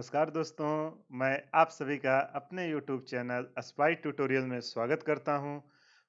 नमस्कार दोस्तों, मैं आप सभी का अपने YouTube चैनल स्पाई ट्यूटोरियल में स्वागत करता हूं।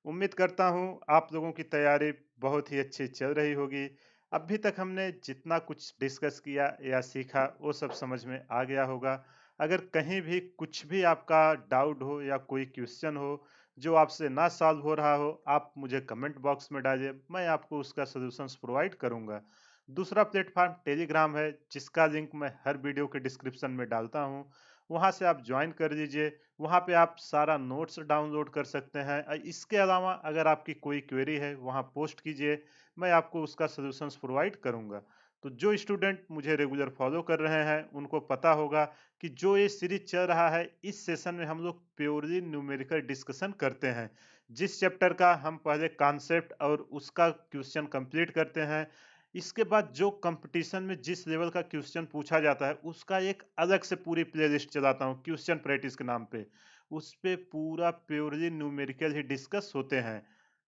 उम्मीद करता हूं आप लोगों की तैयारी बहुत ही अच्छी चल रही होगी। अभी तक हमने जितना कुछ डिस्कस किया या सीखा वो सब समझ में आ गया होगा। अगर कहीं भी कुछ भी आपका डाउट हो या कोई क्वेश्चन हो जो आपसे ना सॉल्व हो रहा हो, आप मुझे कमेंट बॉक्स में डालिए, मैं आपको उसका सॉल्यूशंस प्रोवाइड करूंगा। दूसरा प्लेटफॉर्म टेलीग्राम है, जिसका लिंक मैं हर वीडियो के डिस्क्रिप्शन में डालता हूँ। वहाँ से आप ज्वाइन कर लीजिए। वहाँ पे आप सारा नोट्स डाउनलोड कर सकते हैं। इसके अलावा अगर आपकी कोई क्वेरी है वहाँ पोस्ट कीजिए, मैं आपको उसका सॉल्यूशंस प्रोवाइड करूँगा। तो जो स्टूडेंट मुझे रेगुलर फॉलो कर रहे हैं उनको पता होगा कि जो ये सीरीज चल रहा है, इस सेशन में हम लोग प्योरली न्यूमेरिकल डिस्कशन करते हैं। जिस चैप्टर का हम पहले कॉन्सेप्ट और उसका क्वेश्चन कंप्लीट करते हैं, इसके बाद जो कंपटीशन में जिस लेवल का क्वेश्चन पूछा जाता है उसका एक अलग से पूरी प्लेलिस्ट चलाता हूँ क्वेश्चन प्रैक्टिस के नाम पे। उस पे पूरा प्योरली न्यूमेरिकल ही डिस्कस होते हैं।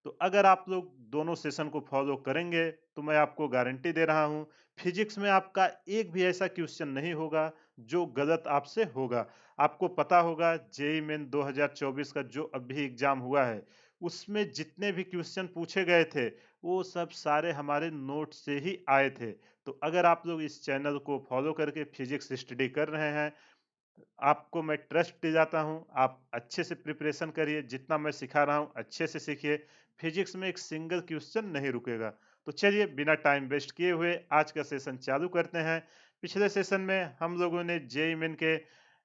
तो अगर आप लोग दोनों सेशन को फॉलो करेंगे तो मैं आपको गारंटी दे रहा हूँ, फिजिक्स में आपका एक भी ऐसा क्वेश्चन नहीं होगा जो गलत आपसे होगा। आपको पता होगा जेईई मेन 2024 का जो अभी एग्जाम हुआ है, उसमें जितने भी क्वेश्चन पूछे गए थे वो सब सारे हमारे नोट से ही आए थे। तो अगर आप लोग इस चैनल को फॉलो करके फिजिक्स स्टडी कर रहे हैं, आपको मैं ट्रस्ट दिलाता हूँ, आप अच्छे से प्रिपरेशन करिए, जितना मैं सिखा रहा हूँ अच्छे से सीखिए। फिजिक्स में एक सिंगल क्वेश्चन नहीं रुकेगा। तो चलिए बिना टाइम वेस्ट किए हुए आज का सेशन चालू करते हैं। पिछले सेशन में हम लोगों ने जेईई मेन के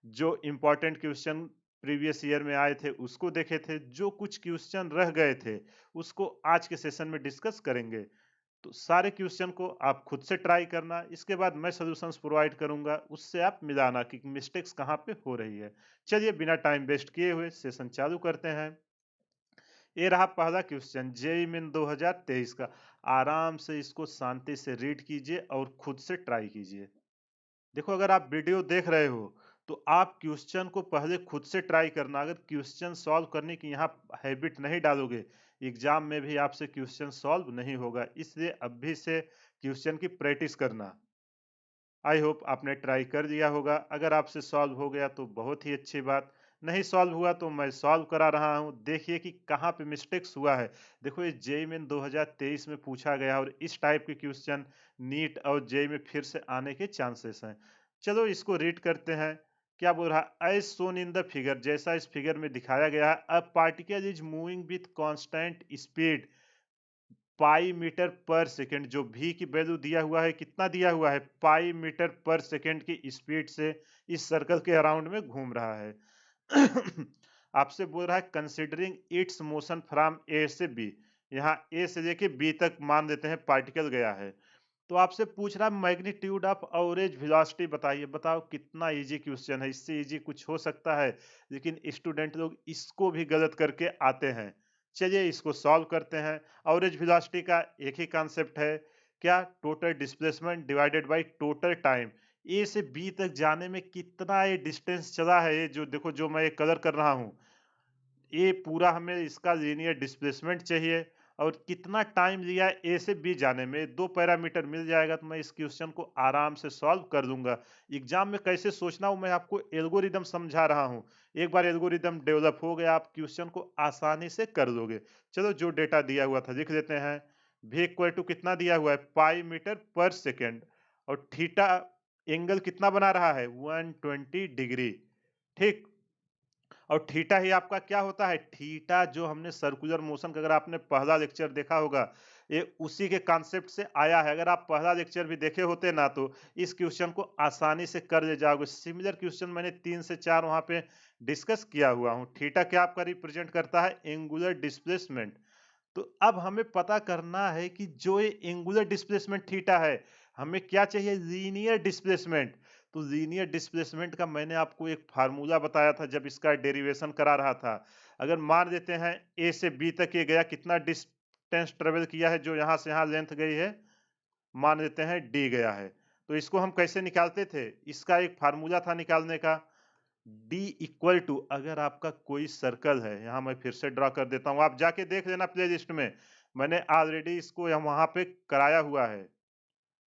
जो इम्पोर्टेंट क्वेश्चन प्रीवियस ईयर में आए थे उसको देखे थे। जो कुछ क्वेश्चन रह गए थे उसको आज के सेशन में डिस्कस करेंगे। तो सारे क्वेश्चन को आप खुद से ट्राई करना, इसके बाद मैं सॉल्यूशंस प्रोवाइड करूंगा, उससे आप मिलाना कि मिस्टेक्स कहाँ पे हो रही है। चलिए बिना टाइम वेस्ट किए हुए सेशन चालू करते हैं। ये रहा पहला क्वेश्चन जेईई मेन 2023 का। आराम से इसको शांति से रीड कीजिए और खुद से ट्राई कीजिए। देखो, अगर आप वीडियो देख रहे हो तो आप क्वेश्चन को पहले खुद से ट्राई करना। अगर क्वेश्चन सॉल्व करने की यहाँ हैबिट नहीं डालोगे, एग्जाम में भी आपसे क्वेश्चन सॉल्व नहीं होगा। इसलिए अभी से क्वेश्चन की प्रैक्टिस करना। आई होप आपने ट्राई कर लिया होगा। अगर आपसे सॉल्व हो गया तो बहुत ही अच्छी बात, नहीं सॉल्व हुआ तो मैं सॉल्व करा रहा हूँ। देखिए कि कहाँ पे मिस्टेक्स हुआ है। देखो, ये जेईई मेन 2023 में पूछा गया और इस टाइप के क्वेश्चन नीट और जेईई में फिर से आने के चांसेस हैं। चलो इसको रीड करते हैं। क्या बोल रहा है? As shown in the figure, जैसा इस फिगर में दिखाया गया है, a particle is moving with constant speed pi metre per second. जो भी की वैल्यू दिया हुआ है, कितना दिया हुआ है? पाई मीटर पर सेकंड की स्पीड से इस सर्कल के अराउंड में घूम रहा है। आपसे बोल रहा है कंसिडरिंग इट्स मोशन फ्रॉम ए से बी। यहाँ ए से लेके बी तक मान लेते हैं पार्टिकल गया है। तो आपसे पूछ रहा है मैग्नीट्यूड ऑफ एवरेज वेलोसिटी बताइए। बताओ कितना इजी क्वेश्चन है, इससे इजी कुछ हो सकता है? लेकिन स्टूडेंट लोग इसको भी गलत करके आते हैं। चलिए इसको सॉल्व करते हैं। एवरेज वेलोसिटी का एक ही कॉन्सेप्ट है, क्या? Total displacement divided by total time. A से बी तक जाने में कितना ये डिस्टेंस चला है, ये जो देखो जो मैं ये कलर कर रहा हूँ, ये पूरा हमें इसका लीनियर डिस्प्लेसमेंट चाहिए और कितना टाइम लिया ए से बी जाने में। दो पैरामीटर मिल जाएगा तो मैं इस क्वेश्चन को आराम से सॉल्व कर दूंगा। एग्जाम में कैसे सोचना हो मैं आपको एल्गोरिदम समझा रहा हूँ। एक बार एल्गोरिदम डेवलप हो गया, आप क्वेश्चन को आसानी से कर लोगे। चलो जो डेटा दिया हुआ था लिख लेते हैं। भी इक्वल टू कितना दिया हुआ है? पाई मीटर पर सेकेंड। और थीटा एंगल कितना बना रहा है? 120 डिग्री। ठीक। और थीटा ही आपका क्या होता है? थीटा जो हमने सर्कुलर मोशन का, अगर आपने पहला लेक्चर देखा होगा, ये उसी के कॉन्सेप्ट से आया है। अगर आप पहला लेक्चर भी देखे होते ना तो इस क्वेश्चन को आसानी से कर ले जाओगे। सिमिलर क्वेश्चन मैंने 3 से 4 वहां पे डिस्कस किया हुआ हूँ। थीटा क्या आपका रिप्रेजेंट करता है? Angular displacement. तो अब हमें पता करना है कि जो ये एंगुलर डिस्प्लेसमेंट थीटा है, हमें क्या चाहिए? Linear displacement. तो लीनियर डिस्प्लेसमेंट का मैंने आपको एक फार्मूला बताया था जब इसका डेरिवेशन करा रहा था। अगर मान लेते हैं ए से बी तक ये गया, कितना डिस्टेंस ट्रेवल किया है? जो यहाँ से यहाँ लेंथ गई है, मान लेते हैं डी गया है। तो इसको हम कैसे निकालते थे? इसका एक फार्मूला था निकालने का। डी इक्वल टू, अगर आपका कोई सर्कल है, यहाँ मैं फिर से ड्रा कर देता हूँ, आप जाके देख लेना प्ले लिस्ट में, मैंने ऑलरेडी इसको वहां पे कराया हुआ है।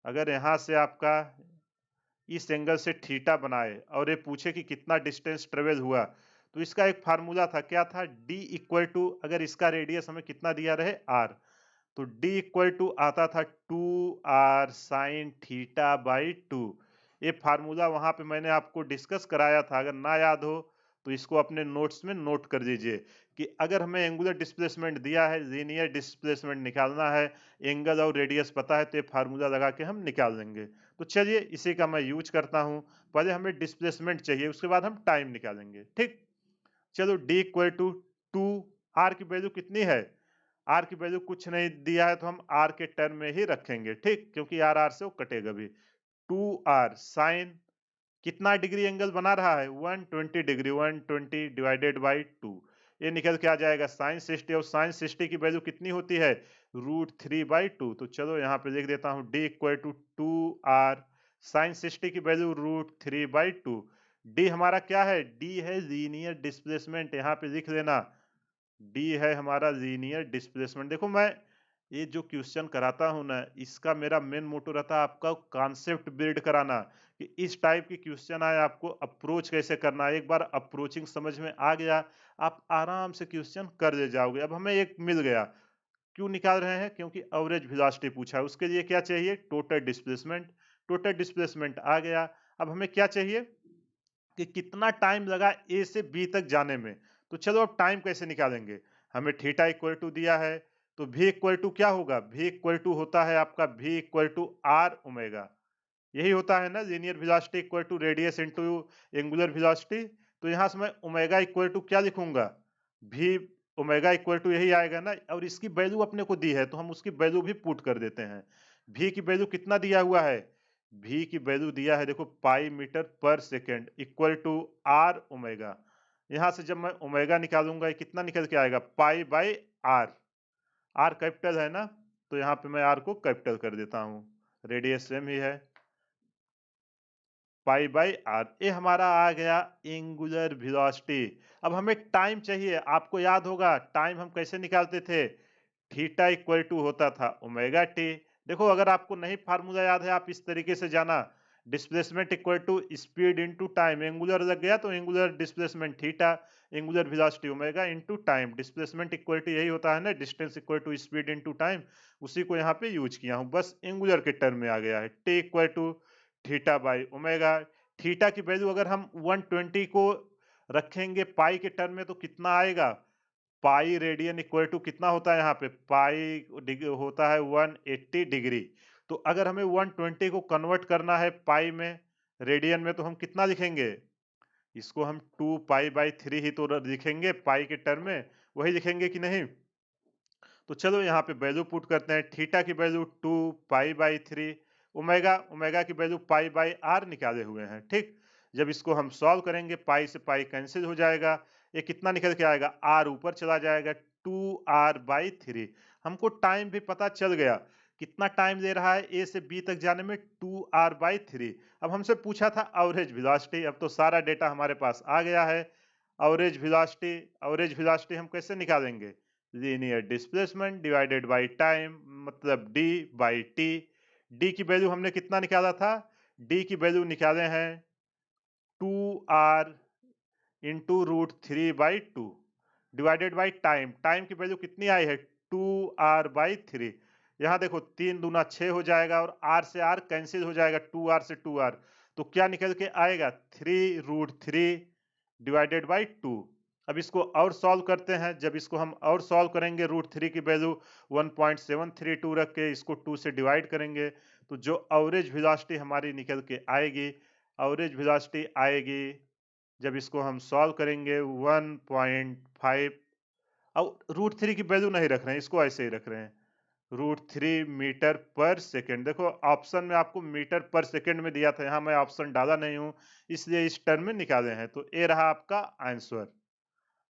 अगर यहाँ से आपका इस एंगल से थीटा बनाए और ये पूछे कि कितना डिस्टेंस ट्रेवल हुआ, तो इसका एक फार्मूला था, क्या था? d इक्वल टू, अगर इसका रेडियस हमें कितना दिया रहे r, तो d इक्वल टू आता था 2r साइन थीटा बाई 2। ये फार्मूला वहां पे मैंने आपको डिस्कस कराया था, अगर ना याद हो तो इसको अपने नोट्स में नोट कर दीजिए कि अगर हमें एंगुलर डिस्प्लेसमेंट दिया है, लीनियर डिस्प्लेसमेंट निकालना है, एंगल और रेडियस पता है, तो ये फार्मूला लगा के हम निकाल लेंगे। तो चलिए इसी का मैं यूज करता हूं। पहले हमें डिस्प्लेसमेंट चाहिए, उसके बाद हम टाइम निकालेंगे, ठीक। चलो d इक्वल टू 2, r की वैल्यू कितनी है? r की वैल्यू कुछ नहीं दिया है, तो हम r के टर्म में ही रखेंगे, ठीक, क्योंकि r से वो कटेगा भी। 2r साइन कितना डिग्री एंगल बना रहा है? 120 डिग्री, 120 डिवाइडेड बाई 2, ये निकल के आ जाएगा साइन 60, और साइन 60 की वैल्यू कितनी होती है? √3/2। तो चलो यहाँ पे लिख देता हूँ d equal to 2r sign 60 की वैल्यू √3/2। d हमारा क्या है? d है लीनियर डिस्प्लेसमेंट, यहाँ पे लिख लेना, d है हमारा लीनियर डिस्प्लेसमेंट। देखो मैं ये जो क्वेश्चन कराता हूँ ना, इसका मेरा मेन मोटो रहता है आपका कॉन्सेप्ट बिल्ड कराना, कि इस टाइप की क्वेश्चन आए आपको अप्रोच कैसे करना है। एक बार अप्रोचिंग समझ में आ गया, आप आराम से क्वेश्चन कर ले जाओगे। अब हमें एक मिल गया, क्यों निकाल रहे हैं? क्योंकि एवरेज वेलोसिटी पूछा है, उसके लिए क्या चाहिए? Total displacement. टोटल डिस्प्लेसमेंट आ गया। अब हमें क्या चाहिए कि कितना टाइम लगा ए से बी तक जाने में। तो चलो अब टाइम कैसे निकालेंगे? हमें थीटा इक्वल टू दिया है, तो v इक्वल टू क्या होगा? v इक्वल टू होता है आपका v equal to R omega, यही होता है ना, linear velocity equal to radius into angular velocity. तो यहाँ से मैं ओमेगा इक्वल टू क्या लिखूंगा? v ओमेगा इक्वल टू यही आएगा ना, और इसकी वैल्यू अपने को दी है, तो हम उसकी वैल्यू भी पुट कर देते हैं। v की वैल्यू कितना दिया हुआ है? v की वैल्यू दिया है, देखो, pi metre per second equal to R omega. यहाँ से जब मैं ओमेगा निकालूंगा, ये कितना निकल के आएगा? Pi by R. R capital है ना, तो यहाँ पे मैं आर को कैपिटल कर देता हूँ, रेडियस सेम ही है, पाई बाई आर। ये हमारा आ गया एंगुलर वेलोसिटी। अब हमें टाइम चाहिए, आपको याद होगा टाइम हम कैसे निकालते थे? थीटा इक्वल टू होता था ओमेगा टी। देखो अगर आपको नहीं फार्मूला याद है, आप इस तरीके से जाना, displacement equal to speed into time, angular लग गया तो angular displacement theta, angular velocity omega into time. Displacement equal to यही होता है ना, distance equal to speed into time, उसी को यहाँ पे यूज किया हूँ, बस एंगुलर के टर्म में आ गया है। T equal to theta by omega. Theta की वैल्यू अगर हम 120 को रखेंगे पाई के टर्म में, तो कितना आएगा? पाई रेडियन इक्वल टू कितना होता है? यहाँ पे पाई होता है 180 डिग्री। तो अगर हमें 120 को कन्वर्ट करना है पाई में, रेडियन में, तो हम कितना लिखेंगे? इसको हम 2 पाई/3 ही तो लिखेंगे पाई के टर्म में, वही लिखेंगे कि नहीं? तो चलो यहाँ पे वैल्यू पुट करते हैं। थीटा की वैल्यू 2 पाई/3, ओमेगा ओमेगा की वैल्यू पाई बाई आर निकाले हुए हैं, ठीक। जब इसको हम सॉल्व करेंगे, पाई से पाई कैंसिल हो जाएगा, ये कितना निकल के आएगा? आर ऊपर चला जाएगा, 2r/3। हमको टाइम भी पता चल गया, कितना टाइम ले रहा है ए से बी तक जाने में? 2r/3। अब हमसे पूछा था एवरेज वेलोसिटी, अब तो सारा डेटा हमारे पास आ गया है। एवरेज वेलोसिटी हम कैसे निकालेंगे? Linear displacement divided by time, मतलब d बाई टी। d की वैल्यू हमने कितना निकाला था? d की वैल्यू निकाले हैं 2r into √3/2 divided by time. Time की वैल्यू कितनी आई है? 2r/3। यहाँ देखो 3 दूना 6 हो जाएगा, और r से r कैंसिल हो जाएगा, 2r से 2r, तो क्या निकल के आएगा? 3√3 डिवाइडेड बाई 2। अब इसको और सॉल्व करते हैं। जब इसको हम और सॉल्व करेंगे, √3 की वैल्यू 1.732 रख के इसको 2 से डिवाइड करेंगे, तो जो एवरेज वेलोसिटी हमारी निकल के आएगी, एवरेज वेलोसिटी आएगी, जब इसको हम सॉल्व करेंगे, 1.5। अब √3 की वैल्यू नहीं रख रहे हैं, इसको ऐसे ही रख रहे हैं, √3 मीटर पर सेकेंड। देखो ऑप्शन में आपको मीटर पर सेकेंड में दिया था, यहाँ मैं ऑप्शन डाला नहीं हूँ, इसलिए इस टर्म में निकाले हैं। तो ये रहा आपका आंसर।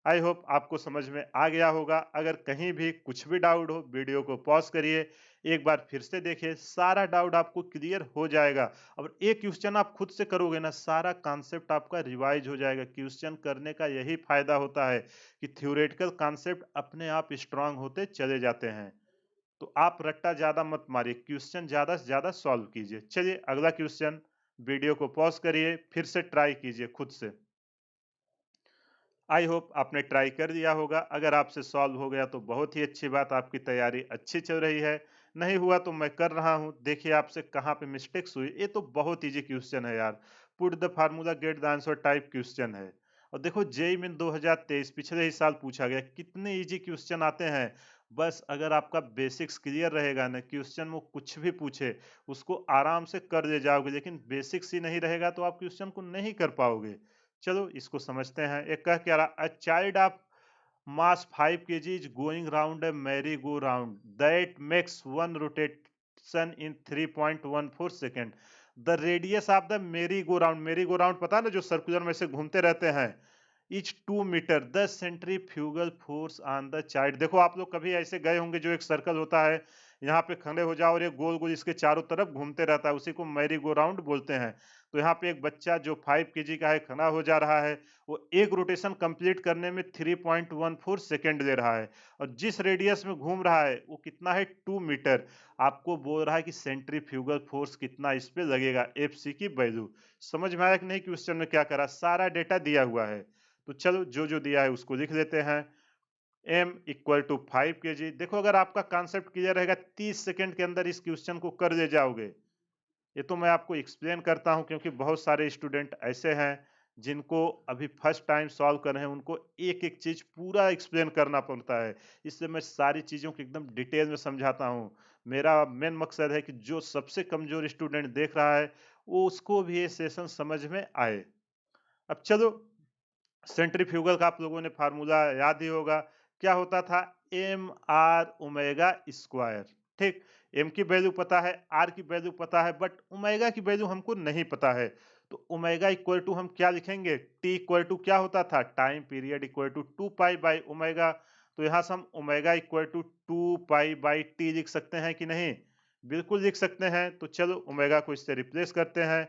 आई होप आपको समझ में आ गया होगा। अगर कहीं भी कुछ भी डाउट हो, वीडियो को पॉज करिए, एक बार फिर से देखिए, सारा डाउट आपको क्लियर हो जाएगा। और एक क्वेश्चन आप खुद से करोगे ना, सारा कॉन्सेप्ट आपका रिवाइज हो जाएगा। क्वेश्चन करने का यही फायदा होता है कि थ्योरेटिकल कॉन्सेप्ट अपने आप स्ट्रांग होते चले जाते हैं। तो आप रट्टा ज्यादा मत मारिए, क्वेश्चन ज्यादा से ज्यादा सॉल्व कीजिए। चलिए अगला क्वेश्चन वीडियो को पॉज करिए, फिर से ट्राई कीजिए खुद से। आई होप आपने ट्राई कर दिया होगा। अगर आपसे सॉल्व हो गया तो बहुत ही अच्छी बात, आपकी तैयारी अच्छी चल रही है। नहीं हुआ तो मैं कर रहा हूँ, देखिए आपसे कहाँ पे मिस्टेक्स हुई। ये तो बहुत इजी क्वेश्चन है यार, put the formula get the answer type question है। और देखो जेईई मेन 2023 पिछले ही साल पूछा गया, कितने इजी क्वेश्चन आते हैं। बस अगर आपका बेसिक्स क्लियर रहेगा ना, क्वेश्चन वो कुछ भी पूछे उसको आराम से कर ले जाओगे, लेकिन बेसिक्स ही नहीं रहेगा तो आप क्वेश्चन को नहीं कर पाओगे। चलो इसको समझते हैं। एक कह क्या रहा, a child of mass 5 kg is going round a merry-go-round that makes one rotation in 3.14 second. The radius of the merry-go-round पता है ना, जो सर्कुलर में से घूमते रहते हैं, each 2 metre. The centrifugal force on the child. देखो आप लोग कभी ऐसे गए होंगे, जो एक सर्कल होता है, यहाँ पे खड़े हो जाओ और ये गोल गोल इसके चारों तरफ घूमते रहता है, उसी को मैरी गो राउंड बोलते हैं। तो यहाँ पे एक बच्चा जो 5 kg का है खड़ा हो जा रहा है, वो एक रोटेशन कंप्लीट करने में 3.14 सेकेंड ले रहा है, और जिस रेडियस में घूम रहा है वो कितना है, 2 मीटर। आपको बोल रहा है कि सेंट्रीफ्यूगल फोर्स कितना इस पे लगेगा, एफ सी की वैल्यू। समझ में आया कि नहीं क्वेश्चन में क्या करा, सारा डेटा दिया हुआ है। तो चलो जो जो दिया है उसको लिख लेते हैं। m equal to 5 kg। देखो अगर आपका कॉन्सेप्ट क्लियर रहेगा, 30 सेकंड के अंदर इस क्वेश्चन को कर ले जाओगे। ये तो मैं आपको एक्सप्लेन करता हूं, क्योंकि बहुत सारे स्टूडेंट ऐसे हैं जिनको अभी फर्स्ट टाइम सॉल्व कर रहे हैं, उनको एक एक चीज पूरा एक्सप्लेन करना पड़ता है। इसलिए मैं सारी चीजों को एकदम डिटेल में समझाता हूं। मेरा मेन मकसद है कि जो सबसे कमजोर स्टूडेंट देख रहा है, वो उसको भी ये सेशन समझ में आए। अब चलो, सेंट्रीफ्यूगल का आप लोगों ने फार्मूला याद ही होगा। क्या होता था, एम आर ओमेगा स्क्वायर। ठीक, एम की वैल्यू पता है, आर की वैल्यू पता है, बट ओमेगा की वैल्यू हमको नहीं पता है। तो ओमेगा इक्वल टू हम क्या लिखेंगे, टी इक्वल टू क्या होता था, time period equal to 2 pi by omega. तो यहाँ से हम omega equal to 2 pi by T लिख सकते हैं कि नहीं, बिल्कुल लिख सकते हैं। तो चलो ओमेगा को इससे रिप्लेस करते हैं।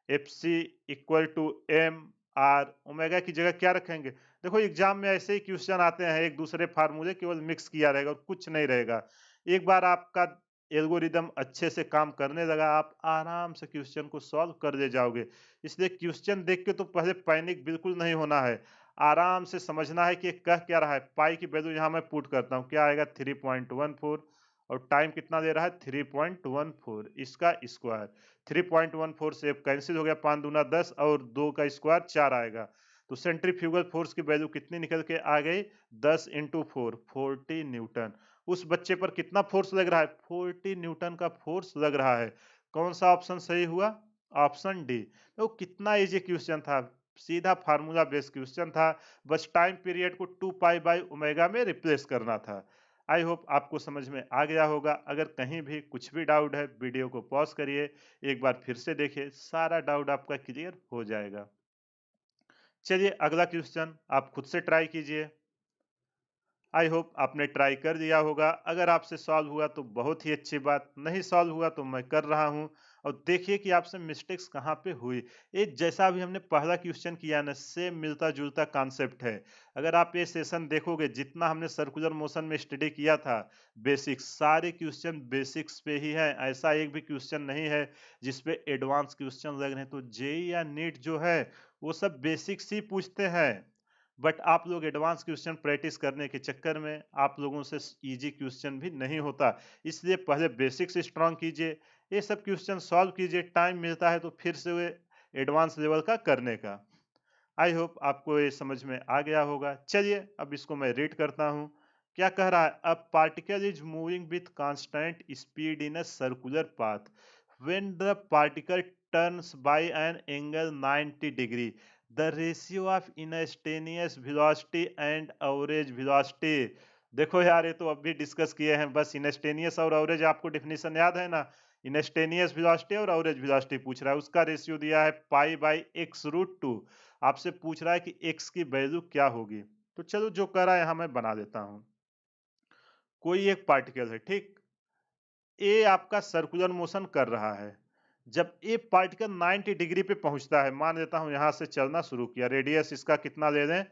F C equal to M R, omega की जगह क्या रखेंगे। देखो एग्जाम में ऐसे ही क्वेश्चन आते हैं, एक दूसरे फार्मूले केवल मिक्स किया रहेगा और कुछ नहीं रहेगा। एक बार आपका एल्गोरिदम अच्छे से काम करने लगा, आप आराम से क्वेश्चन को सॉल्व कर ले जाओगे। इसलिए क्वेश्चन देख के तो पहले पैनिक बिल्कुल नहीं होना है, आराम से समझना है कि ये कह क्या रहा है। पाई की वैल्यू यहाँ मैं पुट करता हूँ, क्या आएगा 3.14, और टाइम कितना दे रहा है 3.14, इसका स्क्वायर। 3.14 से कैंसिल हो गया, 5 दूना 10 और 2 का स्क्वायर 4 आएगा। तो सेंट्रीफ्यूगल फोर्स की वैल्यू कितनी निकल के आ गई, 10 इंटू 4, 40 न्यूटन। उस बच्चे पर कितना फोर्स लग रहा है, 40 न्यूटन का फोर्स लग रहा है। कौन सा ऑप्शन सही हुआ, ऑप्शन डी। तो कितना इजी क्वेश्चन था, सीधा फार्मूला बेस्ड क्वेश्चन था, बस टाइम पीरियड को 2 पाई बाई ओमेगा में रिप्लेस करना था। आई होप आपको समझ में आ गया होगा। अगर कहीं भी कुछ भी डाउट है, वीडियो को पॉज करिए, एक बार फिर से देखिए, सारा डाउट आपका क्लियर हो जाएगा। चलिए अगला क्वेश्चन आप खुद से ट्राई कीजिए। आई होप आपने ट्राई कर दिया होगा। अगर आपसे सॉल्व हुआ तो बहुत ही अच्छी बात, नहीं सॉल्व हुआ तो मैं कर रहा हूं। और देखिए कि आपसे मिस्टेक्स कहाँ पे हुई। ये जैसा अभी हमने पहला क्वेश्चन किया ना, सेम मिलता जुलता कॉन्सेप्ट है। अगर आप ये सेशन देखोगे, जितना हमने सर्कुलर मोशन में स्टडी किया था, बेसिक्स, सारे क्वेश्चन बेसिक्स पे ही है। ऐसा एक भी क्वेश्चन नहीं है जिसपे एडवांस क्वेश्चन लग रहे हैं। तो जेई या नीट जो है, वो सब बेसिक्स ही पूछते हैं। बट आप लोग एडवांस क्वेश्चन प्रैक्टिस करने के चक्कर में आप लोगों से इजी क्वेश्चन भी नहीं होता। इसलिए पहले बेसिक्स स्ट्रांग कीजिए, ये सब क्वेश्चन सॉल्व कीजिए, टाइम मिलता है तो फिर से वे एडवांस लेवल का करने का। आई होप आपको ये समझ में आ गया होगा। चलिए अब इसको मैं रीड करता हूँ। क्या कह रहा है, a particle is moving with constant speed in a circular path when the particle turns by an angle 90 degree, the ratio of instantaneous velocity and average velocity. देखो यार, ये तो अभी डिस्कस किए हैं, बस इंस्टेनियस और एवरेज आपको डेफिनेशन याद है ना। इंस्टेनियस वेलोसिटी और एवरेज वेलोसिटी पूछ रहा है, उसका रेशियो दिया है pi by X root two. आपसे पूछ रहा है कि x की वैल्यू क्या होगी। तो चलो जो कर रहा है यहां मैं बना देता हूं। कोई एक पार्टिकल है, ठीक, ए आपका सर्कुलर मोशन कर रहा है। जब ए पार्टिकल 90 डिग्री पे पहुंचता है, मान लेता हूं यहां से चलना शुरू किया, रेडियस इसका कितना ले लें,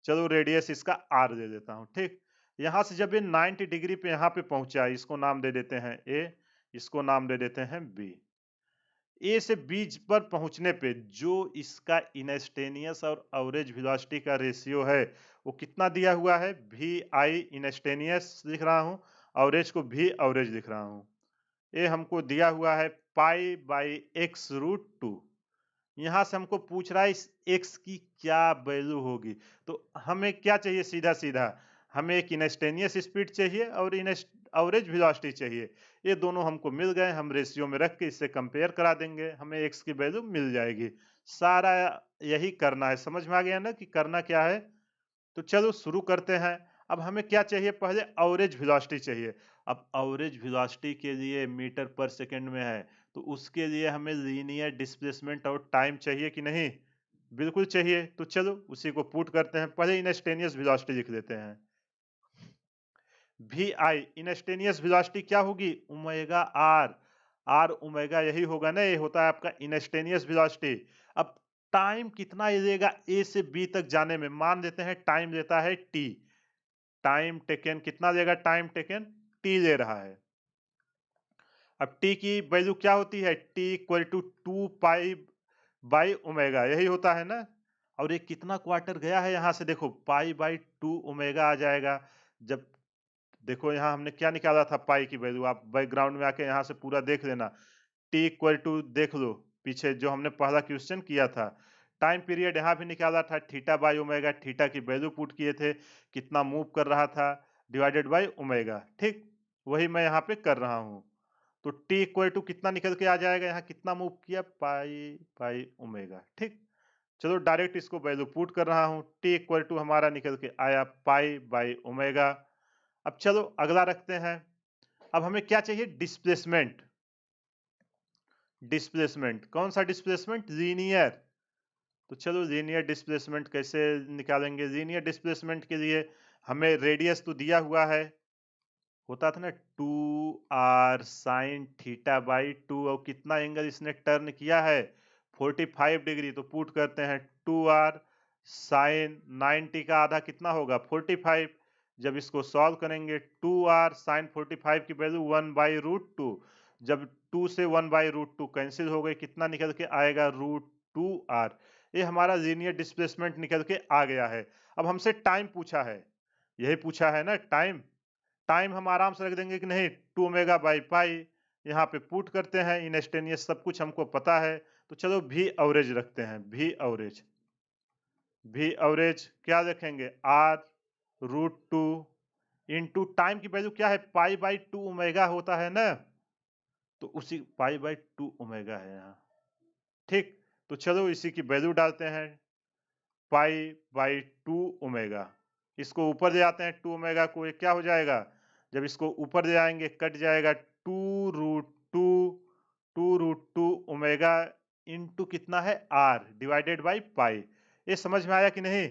चलो रेडियस इसका आर दे देता हूं, ठीक। यहां से जब ये 90 डिग्री पे यहां पे पहुंचा, इसको नाम दे देते हैं ए, इसको नाम दे देते हैं बी। ए से बी पर पहुंचने पे जो इसका इनस्टेनियस और एवरेज वेलोसिटी का रेशियो है वो कितना दिया हुआ है, वी आई इनस्टेनियस लिख रहा हूँ, एवरेज को वी एवरेज लिख रहा हूँ। ये हमको दिया हुआ है pi by X root two. यहाँ से हमको पूछ रहा है इस x की क्या वैल्यू होगी। तो हमें क्या चाहिए, सीधा सीधा हमें एक इंस्टेनियस स्पीड चाहिए और एवरेज वेलोसिटी चाहिए। ये दोनों हमको मिल गए, हम रेशियो में रख के इससे कंपेयर करा देंगे, हमें x की वैल्यू मिल जाएगी। सारा यही करना है। समझ में आ गया ना कि करना क्या है। तो चलो शुरू करते हैं। अब हमें क्या चाहिए, पहले एवरेज वेलोसिटी चाहिए। अब एवरेज वेलोसिटी के लिए मीटर पर सेकंड में है, तो उसके लिए हमें लीनियर डिस्प्लेसमेंट और टाइम चाहिए कि नहीं, बिल्कुल चाहिए। तो चलो उसी को पुट करते हैं। पहले इंस्टेनियस वेलोसिटी लिख देते हैं, वी आई इंस्टेनियस वेलोसिटी क्या होगी, ओमेगा आर। आर ओमेगा यही होगा ना, ये होता है आपका इंस्टेनियस वेलोसिटी। अब टाइम कितना लेगा ए से बी तक जाने में, मान लेते हैं टाइम लेता है टी। टाइम टेकन कितना लेगा, टाइम टेकन टी ले रहा है। अब टी की वैल्यू क्या होती है, T equal to 2 pi by omega, यही होता है ना। और ये कितना क्वार्टर गया है, यहां से देखो पाई बाई 2 ओमेगा आ जाएगा। जब देखो यहाँ हमने क्या निकाला था पाई की वैल्यू, आप बैकग्राउंड में आके यहाँ से पूरा देख लेना। टी इक्वल टू देख लो पीछे जो हमने पहला क्वेश्चन किया था, टाइम पीरियड यहाँ भी निकाला था, थीटा बाई ओमेगा, थीटा की वैल्यू पुट किए थे, कितना मूव कर रहा था डिवाइडेड बाई ओमेगा। ठीक वही मैं यहाँ पे कर रहा हूँ। तो टी इक्वल टू कितना निकल के आ जाएगा, यहाँ कितना मूव किया, पाई बाई ओमेगा। ठीक चलो डायरेक्ट इसको वैल्यू पुट कर रहा हूँ। टी इक्वल टू हमारा निकल के आया पाई बाई ओमेगा। अब चलो अगला रखते हैं। अब हमें क्या चाहिए, डिस्प्लेसमेंट। डिस्प्लेसमेंट कौन सा डिस्प्लेसमेंट, लीनियर। तो चलो लीनियर डिस्प्लेसमेंट कैसे निकालेंगे, लीनियर डिस्प्लेसमेंट के लिए हमें रेडियस तो दिया हुआ है, होता था ना 2r sin θ/2, और कितना एंगल इसने टर्न किया है 45 डिग्री। तो पुट करते हैं 2r sin 90 का आधा कितना होगा 45। जब इसको सॉल्व करेंगे 2r sin 45 की वैल्यू 1/√2। जब 2 से 1/√2 कैंसिल हो गई, कितना निकल के आएगा √2r। ये हमारा लीनियर डिस्प्लेसमेंट निकल के आ गया है। अब हमसे टाइम पूछा है, यही पूछा है ना टाइम। टाइम हम आराम से रख देंगे कि नहीं, 2 ओमेगा/पाई। यहाँ पे पुट करते हैं, इंस्टेनियस सब कुछ हमको पता है। तो चलो वी एवरेज रखते हैं, वी एवरेज। वी एवरेज क्या रखेंगे, r√2 इंटू टाइम की वैल्यू क्या है, पाई/2 ओमेगा होता है ना, तो उसी पाई/2 ओमेगा है यहाँ। ठीक तो चलो इसी की वैल्यू डालते हैं, पाई/2 ओमेगा। इसको ऊपर ले आते हैं 2 ओमेगा को, ये क्या हो जाएगा, जब इसको ऊपर ले आएंगे कट जाएगा 2√2 ओमेगा इंटू कितना है आर डिवाइडेड बाई पाई। ये समझ में आया कि नहीं।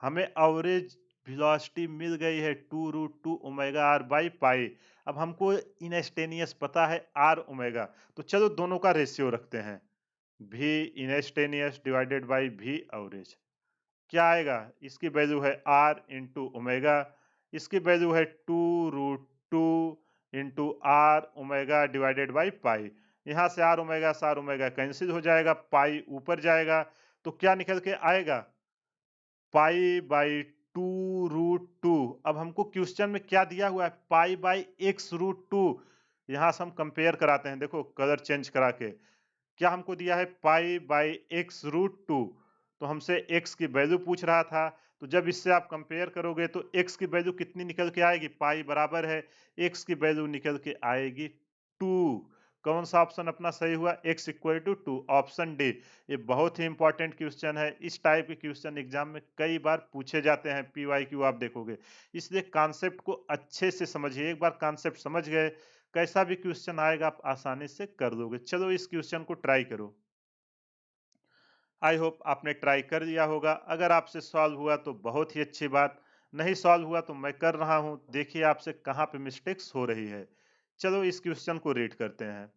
हमें एवरेज वेलोसिटी मिल गई है 2√2 ओमेगा आर बाई पाई। अब हमको इनस्टेनियस पता है आर ओमेगा। तो चलो दोनों का रेशियो रखते हैं, V instantaneous divided by V average. क्या आएगा, इसकी वैल्यू है r इंटू ओमेगा, इसकी वैल्यू है 2√2 into R omega divided by pi. यहाँ से आर ओमेगा कैंसिल हो जाएगा, पाई ऊपर जाएगा, तो क्या निकल के आएगा, पाई/2√2। अब हमको क्वेश्चन में क्या दिया हुआ है, पाई/x√2। यहाँ से हम कंपेयर कराते हैं, देखो कलर चेंज करा के। क्या हमको दिया है, पाई/x√2। तो हमसे x की वैल्यू पूछ रहा था, तो जब इससे आप कंपेयर करोगे तो x की वैल्यू कितनी निकल के आएगी, पाई बराबर है x की वैल्यू निकल के आएगी 2। कौन सा ऑप्शन अपना सही हुआ, x equal to 2, option D. ये बहुत ही इंपॉर्टेंट क्वेश्चन है, इस टाइप के क्वेश्चन एग्जाम में कई बार पूछे जाते हैं, PYQ आप देखोगे। इसलिए कॉन्सेप्ट को अच्छे से समझिए, एक बार कॉन्सेप्ट समझ गए कैसा भी क्वेश्चन आएगा आप आसानी से कर दोगे। चलो इस क्वेश्चन को ट्राई करो। आई होप आपने ट्राई कर लिया होगा। अगर आपसे सॉल्व हुआ तो बहुत ही अच्छी बात, नहीं सॉल्व हुआ तो मैं कर रहा हूं, देखिए आपसे कहां पे मिस्टेक्स हो रही है। चलो इस क्वेश्चन को रीड करते हैं।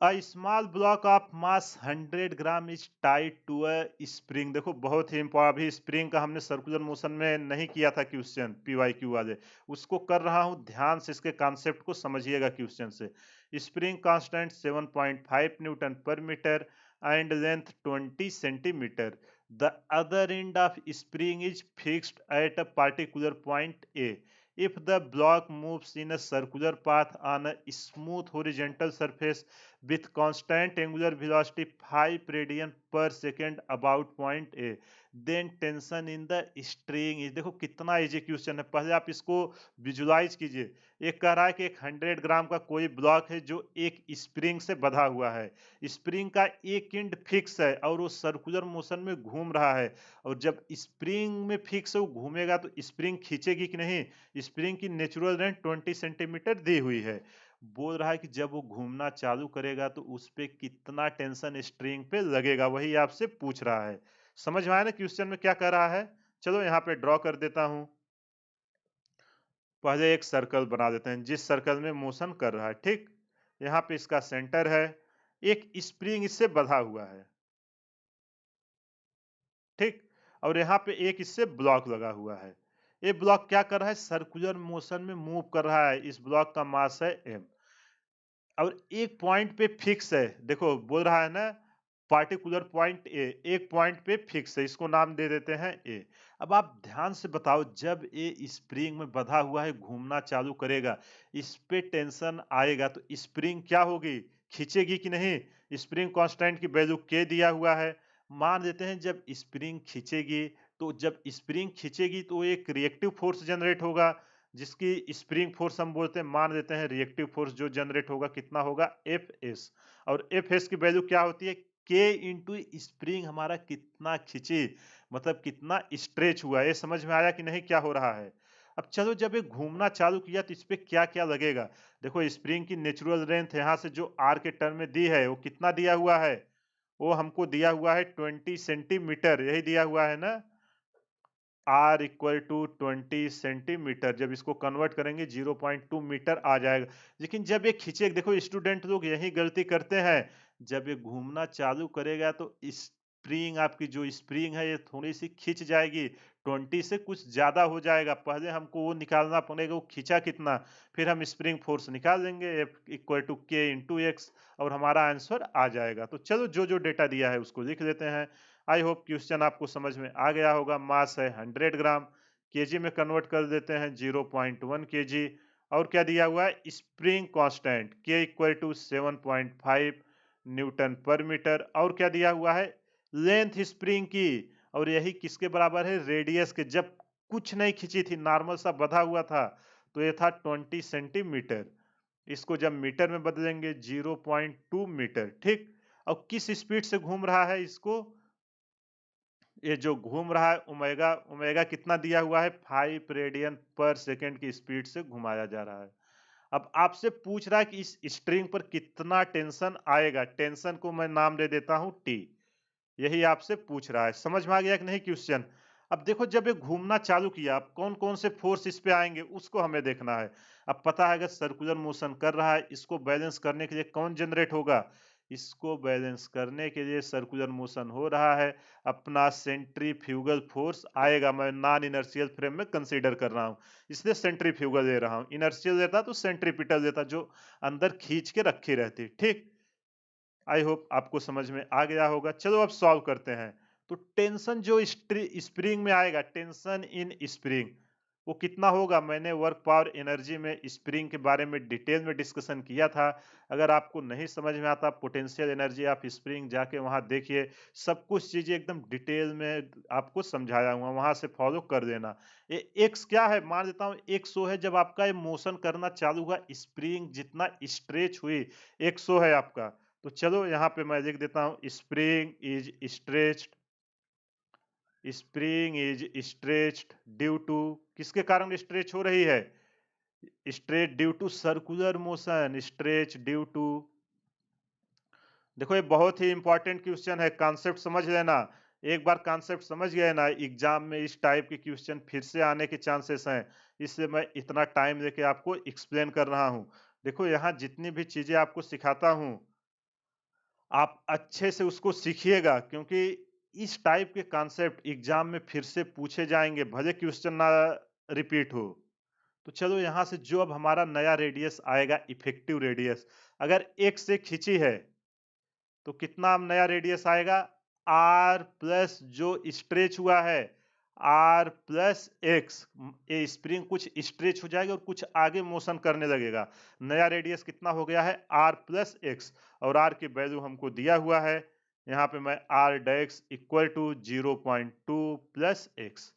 A small block of mass 100 gram is tied to a spring। देखो बहुत ही अभी स्प्रिंग का हमने सर्कुलर मोशन में नहीं किया था क्वेश्चन पीवाईक्यू वाले, उसको कर रहा हूं, ध्यान से इसके कॉन्सेप्ट को समझिएगा क्वेश्चन से। Spring constant 7.5 newton per metre and length 20 centimetre. The other end of spring is fixed at a particular point A. If the block moves in a circular path on a smooth horizontal surface with constant angular velocity 5 radian per second about point A, then tension in the string is। देखो कितना easy question है, पहले आप इसको visualise कीजिए। एक कह रहा है कि एक 100 ग्राम का कोई ब्लॉक है जो एक स्प्रिंग से बंधा हुआ है। स्प्रिंग का एक एंड फिक्स है और वो सर्कुलर मोशन में घूम रहा है, और जब स्प्रिंग में फिक्स है वो घूमेगा तो स्प्रिंग खींचेगी कि नहीं। स्प्रिंग की नेचुरल लेंथ 20 सेंटीमीटर दी हुई है। बोल रहा है कि जब वो घूमना चालू करेगा तो उस पे कितना टेंशन स्ट्रिंग पे लगेगा, वही आपसे पूछ रहा है। समझ में आया ना क्वेश्चन में क्या कह रहा है। चलो यहाँ पे ड्रॉ कर देता हूं। पहले एक सर्कल बना देते हैं जिस सर्कल में मोशन कर रहा है, ठीक। यहाँ पे इसका सेंटर है, एक स्प्रिंग इससे बंधा हुआ है, ठीक। और यहाँ पे एक इससे ब्लॉक लगा हुआ है। ये ब्लॉक क्या कर रहा है, सर्कुलर मोशन में मूव कर रहा है। इस ब्लॉक का मास है m, और एक पॉइंट पे फिक्स है। देखो बोल रहा है ना पार्टिकुलर पॉइंट ए, एक पॉइंट पे फिक्स है, इसको नाम दे देते हैं ए। अब आप ध्यान से बताओ, जब ए स्प्रिंग में बंधा हुआ है घूमना चालू करेगा, इस पे टेंशन आएगा तो स्प्रिंग क्या होगी, खींचेगी कि नहीं। स्प्रिंग कांस्टेंट की वैल्यू के दिया हुआ है। मान लेते हैं जब स्प्रिंग खींचेगी, तो जब स्प्रिंग खींचेगी तो एक रिएक्टिव फोर्स जनरेट होगा, जिसकी स्प्रिंग फोर्स हम बोलते हैं। मान लेते हैं रिएक्टिव फोर्स जो जनरेट होगा कितना होगा, एफ एस। और एफ एस की वैल्यू क्या होती है, के इंटू स्प्रिंग हमारा कितना खींची, मतलब कितना स्ट्रेच हुआ। ये समझ में आया कि नहीं क्या हो रहा है। अब चलो जब ये घूमना चालू किया तो इस पे क्या क्या लगेगा। देखो स्प्रिंग की नेचुरल लेंथ यहाँ से जो आर के टर्म में दी है वो कितना दिया हुआ है, वो हमको दिया हुआ है 20 सेंटीमीटर, यही दिया हुआ है ना। आर इक्वल टू 20 सेंटीमीटर, जब इसको कन्वर्ट करेंगे 0.2 मीटर आ जाएगा। लेकिन जब ये खींचे, देखो स्टूडेंट लोग यही गलती करते हैं, जब ये घूमना चालू करेगा तो स्प्रिंग, आपकी जो स्प्रिंग है ये थोड़ी सी खींच जाएगी, 20 से कुछ ज्यादा हो जाएगा। पहले हमको वो निकालना पड़ेगा वो खींचा कितना, फिर हम स्प्रिंग फोर्स निकाल देंगे एफ इक्वल टू के इंटू एक्स, और हमारा आंसर आ जाएगा। तो चलो जो जो डेटा दिया है उसको लिख लेते हैं। आई होप क्वेश्चन आपको समझ में आ गया होगा। मास है 100 ग्राम, केजी में कन्वर्ट कर देते हैं 0.1 केजी। और क्या दिया हुआ है, स्प्रिंग कांस्टेंट के equal to 7.5 newton per metre. और क्या दिया हुआ है, लेंथ स्प्रिंग की, और यही किसके बराबर है, रेडियस के। जब कुछ नहीं खींची थी, नॉर्मल सा बधा हुआ था, तो ये था 20 सेंटीमीटर। इसको जब मीटर में बदलेंगे 0.2 मीटर, ठीक। और किस स्पीड से घूम रहा है, इसको ये जो घूम रहा है ओमेगा, ओमेगा कितना दिया हुआ है, 5 रेडियन पर सेकेंड की स्पीड से घुमाया जा रहा है। अब आपसे पूछ रहा है कि इस स्ट्रिंग पर कितना टेंशन आएगा। टेंशन को मैं नाम दे देता हूं टी, यही आपसे पूछ रहा है। समझ में आ गया कि नहीं क्वेश्चन। अब देखो जब ये घूमना चालू किया, अब कौन कौन से फोर्स इस पे आएंगे उसको हमें देखना है। अब पता है अगर सर्कुलर मोशन कर रहा है, इसको बैलेंस करने के लिए कौन जनरेट होगा, इसको बैलेंस करने के लिए सर्कुलर मोशन हो रहा है, अपना सेंट्रीफ्यूगल फोर्स आएगा। मैं नॉन इनर्शियल फ्रेम में कंसीडर कर रहा हूं, इसलिए सेंट्रीफ्यूगल ले रहा हूं। इनर्शियल लेता तो सेंट्रीपिटल लेता, जो अंदर खींच के रखी रहती, ठीक। आई होप आपको समझ में आ गया होगा। चलो अब सॉल्व करते हैं। तो टेंशन जो स्प्रिंग में आएगा, टेंशन इन स्प्रिंग, वो कितना होगा। मैंने वर्क पावर एनर्जी में स्प्रिंग के बारे में डिटेल में डिस्कशन किया था। अगर आपको नहीं समझ में आता, पोटेंशियल एनर्जी आप स्प्रिंग जाके वहां देखिए, सब कुछ चीजें एकदम डिटेल में आपको समझाया हुआ, वहां से फॉलो कर देना। ये एक्स क्या है, मान लेता हूँ एक्स है जब आपका ये मोशन करना चालू हुआ, स्प्रिंग जितना स्ट्रेच हुई, एक्स है आपका। तो चलो यहाँ पे मैं लिख देता हूँ spring is stretched, spring is stretched due to, किसके कारण स्ट्रेच हो रही है, stretch due to circular motion, stretch due to. देखो ये बहुत ही इंपॉर्टेंट क्वेश्चन है, कॉन्सेप्ट समझ लेना। एक बार कॉन्सेप्ट समझ गए ना, एग्जाम में इस टाइप के क्वेश्चन फिर से आने के चांसेस हैं, इसलिए मैं इतना टाइम लेके आपको एक्सप्लेन कर रहा हूँ। देखो यहाँ जितनी भी चीजें आपको सिखाता हूँ, आप अच्छे से उसको सीखिएगा, क्योंकि इस टाइप के कॉन्सेप्ट एग्जाम में फिर से पूछे जाएंगे, भले क्वेश्चन ना रिपीट हो। तो चलो यहाँ से जो अब हमारा नया रेडियस आएगा, इफेक्टिव रेडियस, अगर एक से खींची है तो कितना अब नया रेडियस आएगा, आर प्लस जो स्ट्रेच हुआ है, आर प्लस एक्स। ये स्प्रिंग कुछ स्ट्रेच हो जाएगा और कुछ आगे मोशन करने लगेगा। नया रेडियस कितना हो गया है, आर प्लस एक्स, और आर की वैल्यू हमको दिया हुआ है। यहाँ पे मैं R dex equal to 0.2 plus X.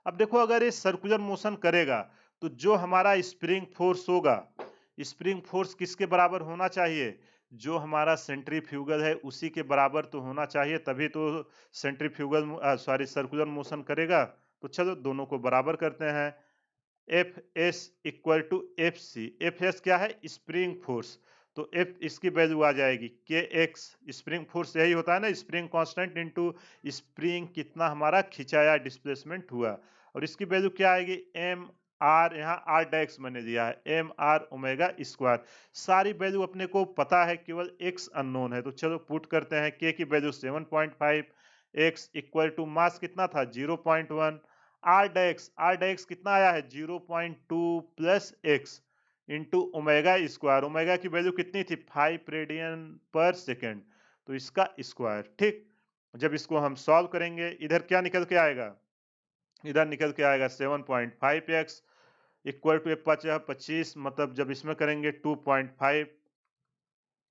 अब देखो, अगर ये सर्कुलर मोशन करेगा तो जो हमारा स्प्रिंग फोर्स होगा, स्प्रिंग फोर्स किसके बराबर होना चाहिए, जो हमारा सेंट्रीफ्यूगल है उसी के बराबर तो होना चाहिए, तभी तो सर्कुलर मोशन करेगा। तो चलो दोनों को बराबर करते हैं। F S equal to F C. F S क्या है, स्प्रिंग फोर्स, तो एफ इसकी वैल्यू आ जाएगी के एक्स। स्प्रिंग फोर्स यही होता है ना, स्प्रिंग कांस्टेंट इनटू स्प्रिंग कितना हमारा खिंचाया, डिस्प्लेसमेंट हुआ, और इसकी वैल्यू क्या आएगी, एम आर, यहाँ आर डेक्स मैंने दिया है, एम आर ओमेगा स्क्वायर। सारी वैल्यू अपने को पता है, केवल एक्स अननोन है। तो चलो पुट करते हैं, के की value 7.5, X equal to mass कितना था 0.1, आर डेक्स कितना आया है 0.2 plus X into omega square. Omega की वैल्यू कितनी थी, 5 रेडियन पर सेकेंड, तो इसका स्क्वायर। ठीक, जब इसको हम सॉल्व करेंगे, इधर क्या निकल के आएगा, इधर निकल के आएगा 7.5x इक्वल टू 25, मतलब जब इसमें करेंगे 2.5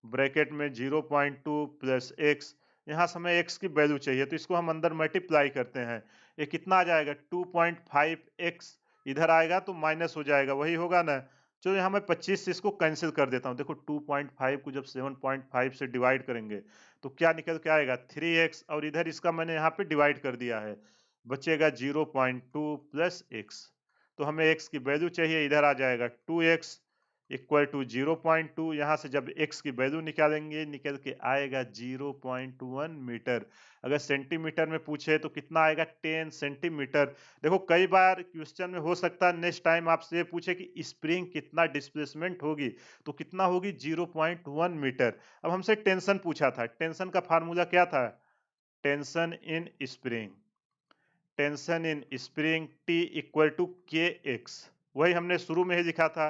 ब्रैकेट में 0.2 प्लस एक्स। यहाँ से हमें एक्स की वैल्यू चाहिए, तो इसको हम अंदर मल्टीप्लाई करते हैं। ये कितना आ जाएगा 2.5x, इधर आएगा तो माइनस हो जाएगा, वही होगा ना। चलो यहाँ मैं 25 से इसको कैंसिल कर देता हूँ। देखो 2.5 को जब 7.5 से डिवाइड करेंगे तो क्या निकल के आएगा 3x, और इधर इसका मैंने यहाँ पे डिवाइड कर दिया है, बचेगा 0.2 प्लस एक्स। तो हमें x की वैल्यू चाहिए, इधर आ जाएगा 2x इक्वल टू 0.2। यहाँ से जब x की वैल्यू निकालेंगे, निकल के आएगा 0.1 मीटर। अगर सेंटीमीटर में पूछे तो कितना आएगा 10 सेंटीमीटर। देखो कई बार क्वेश्चन में हो सकता है नेक्स्ट टाइम आपसे ये पूछे कि स्प्रिंग कितना डिस्प्लेसमेंट होगी, तो कितना होगी 0.1 मीटर। अब हमसे टेंशन पूछा था, टेंशन का फार्मूला क्या था, tension in spring, tension in spring T equal to K X, वही हमने शुरू में ही लिखा था,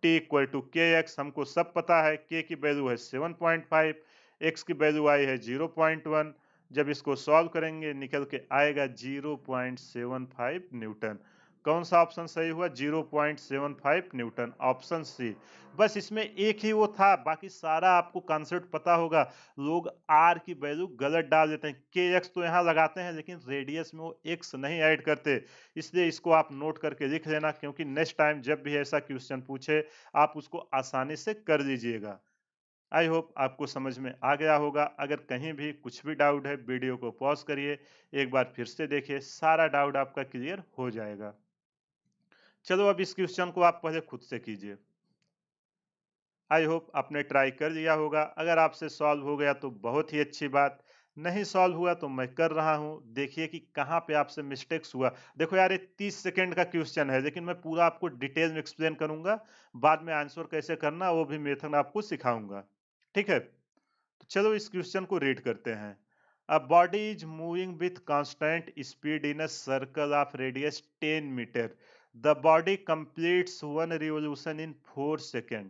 T equal to K X. हमको सब पता है, के की वैल्यू है 7.5, एक्स की वैल्यू आई है 0.1। जब इसको सॉल्व करेंगे निकल के आएगा 0.75 न्यूटन। कौन सा ऑप्शन सही हुआ, 0.75 न्यूटन, ऑप्शन सी। बस इसमें एक ही वो था, बाकी सारा आपको कॉन्सेप्ट पता होगा। लोग आर की वैल्यू गलत डाल देते हैं, के एक्स तो यहाँ लगाते हैं लेकिन रेडियस में वो एक्स नहीं ऐड करते। इसलिए इसको आप नोट करके लिख लेना, क्योंकि नेक्स्ट टाइम जब भी ऐसा क्वेश्चन पूछे आप उसको आसानी से कर लीजिएगा। आई होप आपको समझ में आ गया होगा। अगर कहीं भी कुछ भी डाउट है, वीडियो को पॉज करिए, एक बार फिर से देखिए, सारा डाउट आपका क्लियर हो जाएगा। चलो अब इस क्वेश्चन को आप पहले खुद से कीजिए। आई होप आपने ट्राई कर लिया होगा। अगर आपसे सॉल्व हो गया तो बहुत ही अच्छी बात, नहीं सॉल्व हुआ तो मैं कर रहा हूं, देखिए कि कहां पे आपसे मिस्टेक्स हुआ। देखो यार, ये 30 सेकंड का क्वेश्चन है, लेकिन मैं पूरा आपको डिटेल में एक्सप्लेन करूंगा। बाद में आंसर कैसे करना वो भी मेथड आपको सिखाऊंगा, ठीक है। तो चलो इस क्वेश्चन को रीड करते हैं। A body is moving with constant speed in a circle of radius 10 metre. The body completes one revolution in 4 second.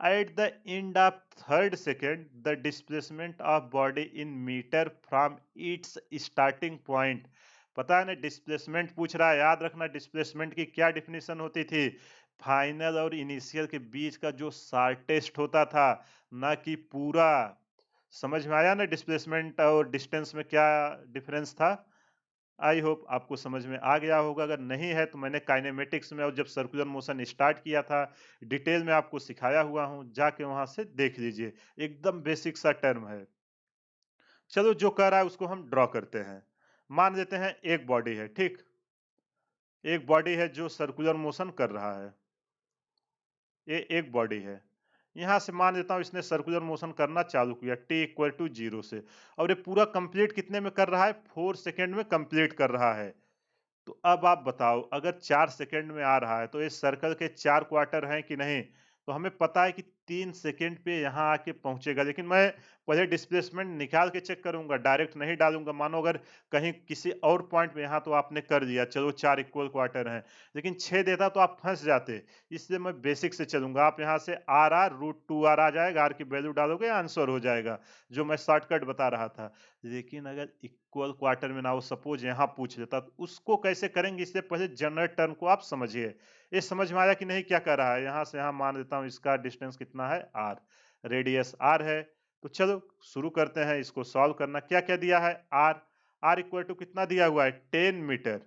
At the end of third second, the displacement of body in meter from its starting point। पता है ना, displacement पूछ रहा है, याद रखना displacement की क्या डिफिनेशन होती थी, फाइनल और इनिशियल के बीच का जो शार्टेस्ट होता था, ना कि पूरा। समझ में आया ना डिस्प्लेसमेंट और डिस्टेंस में क्या डिफरेंस था। आई होप आपको समझ में आ गया होगा। अगर नहीं है तो मैंने काइनेमेटिक्स में और जब सर्कुलर मोशन स्टार्ट किया था, डिटेल में आपको सिखाया हुआ हूं, जाके वहां से देख लीजिए, एकदम बेसिक सा टर्म है। चलो जो कह रहा है उसको हम ड्रॉ करते हैं। मान लेते हैं एक बॉडी है, ठीक, एक बॉडी है जो सर्कुलर मोशन कर रहा है, ये एक बॉडी है। यहां से मान लेता हूं इसने सर्कुलर मोशन करना चालू किया t इक्वल टू 0 से, और ये पूरा कंप्लीट कितने में कर रहा है, 4 सेकेंड में कंप्लीट कर रहा है। तो अब आप बताओ, अगर 4 सेकंड में आ रहा है तो इस सर्कल के 4 क्वार्टर हैं कि नहीं। तो हमें पता है कि 3 सेकंड पे यहाँ आके पहुंचेगा। लेकिन मैं पहले डिस्प्लेसमेंट निकाल के चेक करूंगा, डायरेक्ट नहीं डालूंगा। मानो अगर कहीं किसी और पॉइंट पे, यहाँ तो आपने कर दिया, चलो 4 इक्वल क्वार्टर हैं, लेकिन 6 देता तो आप फंस जाते। इसलिए मैं बेसिक से चलूंगा। आप यहाँ से आर आर रूट 2r आ जाएगा, आर की वैल्यू डालोगे आंसर हो जाएगा, जो मैं शॉर्टकट बता रहा था। लेकिन अगर इक्वल क्वार्टर में ना हो, सपोज यहाँ पूछ लेता, तो उसको कैसे करेंगे, इससे पहले जनरल टर्म को आप समझिए। ये समझ में आया कि नहीं क्या कर रहा है? यहाँ से यहाँ मान देता हूँ इसका डिस्टेंस कितना है, आर, रेडियस आर है। तो चलो शुरू करते हैं इसको सॉल्व करना। क्या क्या दिया है, आर, आर इक्वल टू कितना दिया हुआ है, 10 मीटर।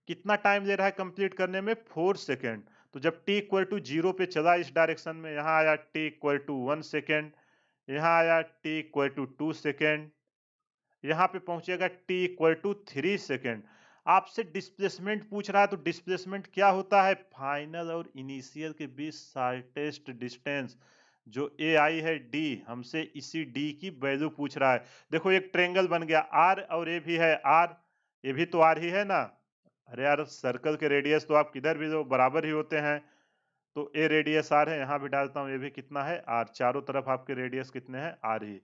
कितना टाइम ले रहा है कंप्लीट करने में, 4 सेकेंड। तो जब t इक्वल टू 0 पे चला इस डायरेक्शन में, यहाँ आया t इक्वल टू 1 सेकेंड, यहाँ आया t इक्वल टू 2 सेकेंड, यहाँ पे पहुंचेगा t इक्वल टू 3 सेकेंड। आपसे डिस्प्लेसमेंट पूछ रहा है, तो डिस्प्लेसमेंट क्या होता है, फाइनल और इनिशियल के बीच शॉर्टेस्ट डिस्टेंस। जो ए आई है d, हमसे इसी d की वैल्यू पूछ रहा है। देखो एक ट्रेंगल बन गया, r और a भी है, r, ये भी तो r ही है ना। अरे यार, सर्कल के रेडियस तो आप किधर भी दो बराबर ही होते हैं। तो ए रेडियस आर है, यहाँ भी डालता हूँ, ये भी कितना है, आर। चारों तरफ आपके रेडियस कितने हैं, आर ही।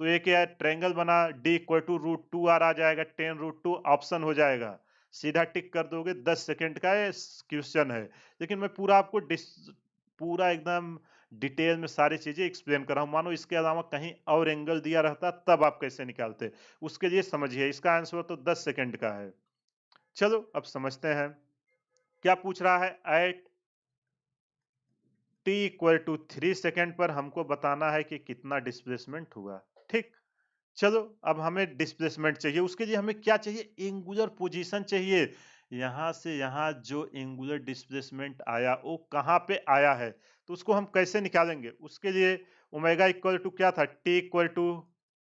तो ये क्या है, ट्रायंगल बना, D equal to root 2r आ जाएगा, 10 रूट 2 ऑप्शन हो जाएगा। सीधा टिक कर दोगे, 10 सेकंड का ये क्वेश्चन है। लेकिन मैं पूरा आपको पूरा एकदम डिटेल में सारी चीजें एक्सप्लेन कर रहा हूँ। मानो इसके अलावा कहीं और एंगल दिया रहता, तब आप कैसे निकालते, उसके लिए समझिए। इसका आंसर तो 10 सेकंड का है। चलो अब समझते हैं क्या पूछ रहा है। At t equal to 3 second पर हमको बताना है कि कितना डिस्प्लेसमेंट हुआ। ठीक, चलो अब हमें डिस्प्लेसमेंट चाहिए। उसके लिए हमें क्या चाहिए, एंगुलर पोजीशन चाहिए। यहां से यहां जो एंगुलर डिस्प्लेसमेंट आया वो कहां पे आया है, तो उसको हम कैसे निकालेंगे। उसके लिए ओमेगा इक्वल टू क्या था, T equal to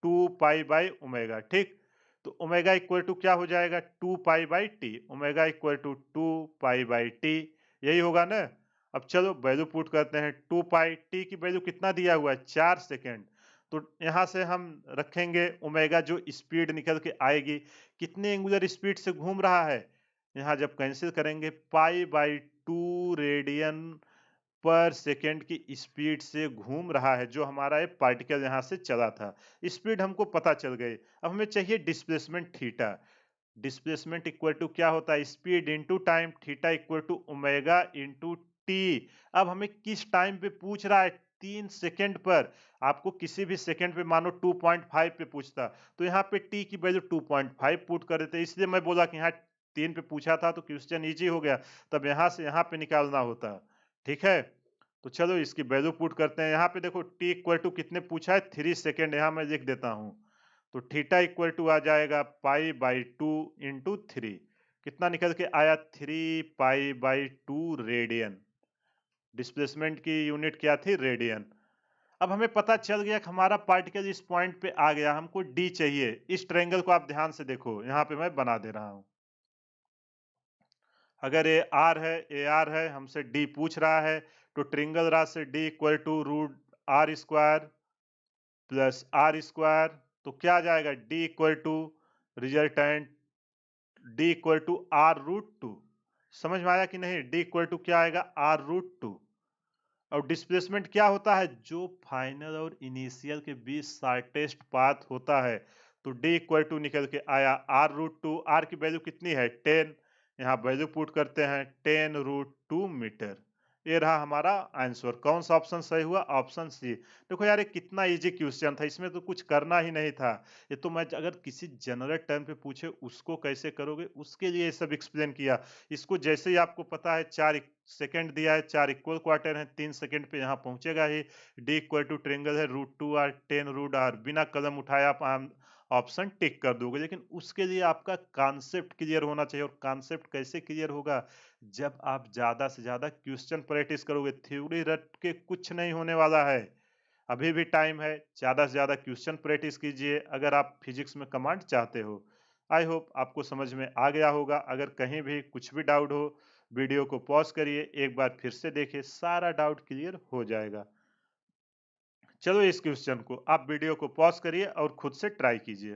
2 pi by omega. ठीक, तो ओमेगा इक्वल टू क्या हो जाएगा, 2 pi by T. Omega equal to 2 pi by T, यही होगा ना। अब चलो वैल्यू पुट करते हैं। 2 पाई, टी की वैल्यू कितना दिया हुआ है, 4 सेकेंड। तो यहाँ से हम रखेंगे ओमेगा, जो स्पीड निकल के आएगी, कितने एंगुलर स्पीड से घूम रहा है। यहाँ जब कैंसिल करेंगे, पाई बाई 2 रेडियन पर सेकेंड की स्पीड से घूम रहा है, जो हमारा ये पार्टिकल यहाँ से चला था। स्पीड हमको पता चल गई। अब हमें चाहिए displacement theta. Displacement equal to क्या होता है, speed into time, theta equal to omega into T. अब हमें किस टाइम पे पूछ रहा है, 3 सेकेंड पर। आपको किसी भी सेकेंड पे मानो 2.5 पे पूछता, तो यहाँ पे टी की वैल्यू 2.5 पुट कर देते। इसलिए मैं बोला कि यहाँ 3 पे पूछा था तो क्वेश्चन इजी हो गया, तब यहाँ से यहाँ पे निकालना होता। ठीक है, तो चलो इसकी वैल्यू पुट करते हैं। यहाँ पे देखो टी इक्वल टू कितने पूछा है, 3 सेकेंड, यहाँ मैं लिख देता हूँ। तो थीटा इक्वल टू आ जाएगा पाई बाई 2 इंटू 3। कितना निकल के आया, 3 पाई बाई 2 रेडियन। डिस्प्लेसमेंट की यूनिट क्या थी, रेडियन। अब हमें पता चल गया कि हमारा पार्टिकल इस पॉइंट पे आ गया, हमको डी चाहिए। इस ट्रायंगल को आप ध्यान से देखो, यहाँ पे मैं बना दे रहा हूँ। अगर ए आर है, ए आर है, हमसे डी पूछ रहा है, तो ट्रायंगल राशि से D equal to root R square plus R square. तो क्या आ जाएगा, D equal to resultant, D equal to R root 2। समझ में आया कि नहीं, डी इक्वल टू क्या आएगा, आर रूट 2। और डिस्प्लेसमेंट क्या होता है, जो फाइनल और इनिशियल के बीच शॉर्टेस्ट पाथ होता है। तो डी इक्वल टू निकल के आया आर रूट 2। आर की वैल्यू कितनी है, 10। यहाँ वैल्यू पुट करते हैं, 10 रूट 2 मीटर। ये रहा हमारा आंसर। कौन सा ऑप्शन सही हुआ, ऑप्शन सी। देखो यार, ये कितना इजी क्वेश्चन था, इसमें तो कुछ करना ही नहीं था। ये तो मैं अगर किसी जनरल टर्म पे पूछे उसको कैसे करोगे, उसके लिए ये सब एक्सप्लेन किया। इसको जैसे ही आपको पता है 4 सेकंड दिया है, 4 इक्वल क्वार्टर है, 3 सेकंड पे यहाँ पहुंचेगा ही। डी इक्वल टू ट्रेंगल है रूट 2r, 10 रूट आर। बिना कलम उठाए आप ऑप्शन टिक कर दोगे। लेकिन उसके लिए आपका कॉन्सेप्ट क्लियर होना चाहिए। और कॉन्सेप्ट कैसे क्लियर होगा, जब आप ज्यादा से ज्यादा क्वेश्चन प्रैक्टिस करोगे। थ्योरी रट के कुछ नहीं होने वाला है, अभी भी टाइम है। ज्यादा से ज्यादा क्वेश्चन प्रैक्टिस कीजिए अगर आप फिजिक्स में कमांड चाहते हो। आई होप आपको समझ में आ गया होगा। अगर कहीं भी कुछ भी डाउट हो, वीडियो को पॉज करिए, एक बार फिर से देखिए, सारा डाउट क्लियर हो जाएगा। चलो इस क्वेश्चन को आप वीडियो को पॉज करिए और खुद से ट्राई कीजिए।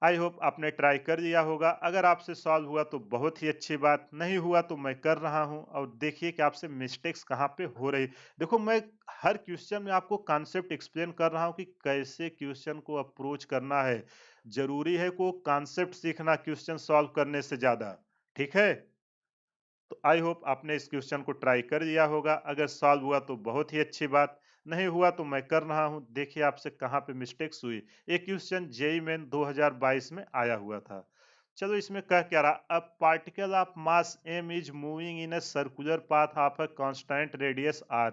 आई होप आपने ट्राई कर लिया होगा। अगर आपसे सॉल्व हुआ तो बहुत ही अच्छी बात, नहीं हुआ तो मैं कर रहा हूं और देखिए कि आपसे मिस्टेक्स कहाँ पे हो रही। देखो, मैं हर क्वेश्चन में आपको कॉन्सेप्ट एक्सप्लेन कर रहा हूं कि कैसे क्वेश्चन को अप्रोच करना है। जरूरी है को कॉन्सेप्ट सीखना क्वेश्चन सॉल्व करने से ज्यादा। ठीक है, तो आई होप आपने इस क्वेश्चन को ट्राई कर लिया होगा। अगर सॉल्व हुआ तो बहुत ही अच्छी बात, नहीं हुआ तो मैं कर रहा हूं। देखिए आपसे कहाँ पे मिस्टेक्स हुई। ये क्वेश्चन जेईई मेन 2022 में आया हुआ था। चलो इसमें कह क्या रहा, a particle of mass m is moving in a circular path of a constant radius r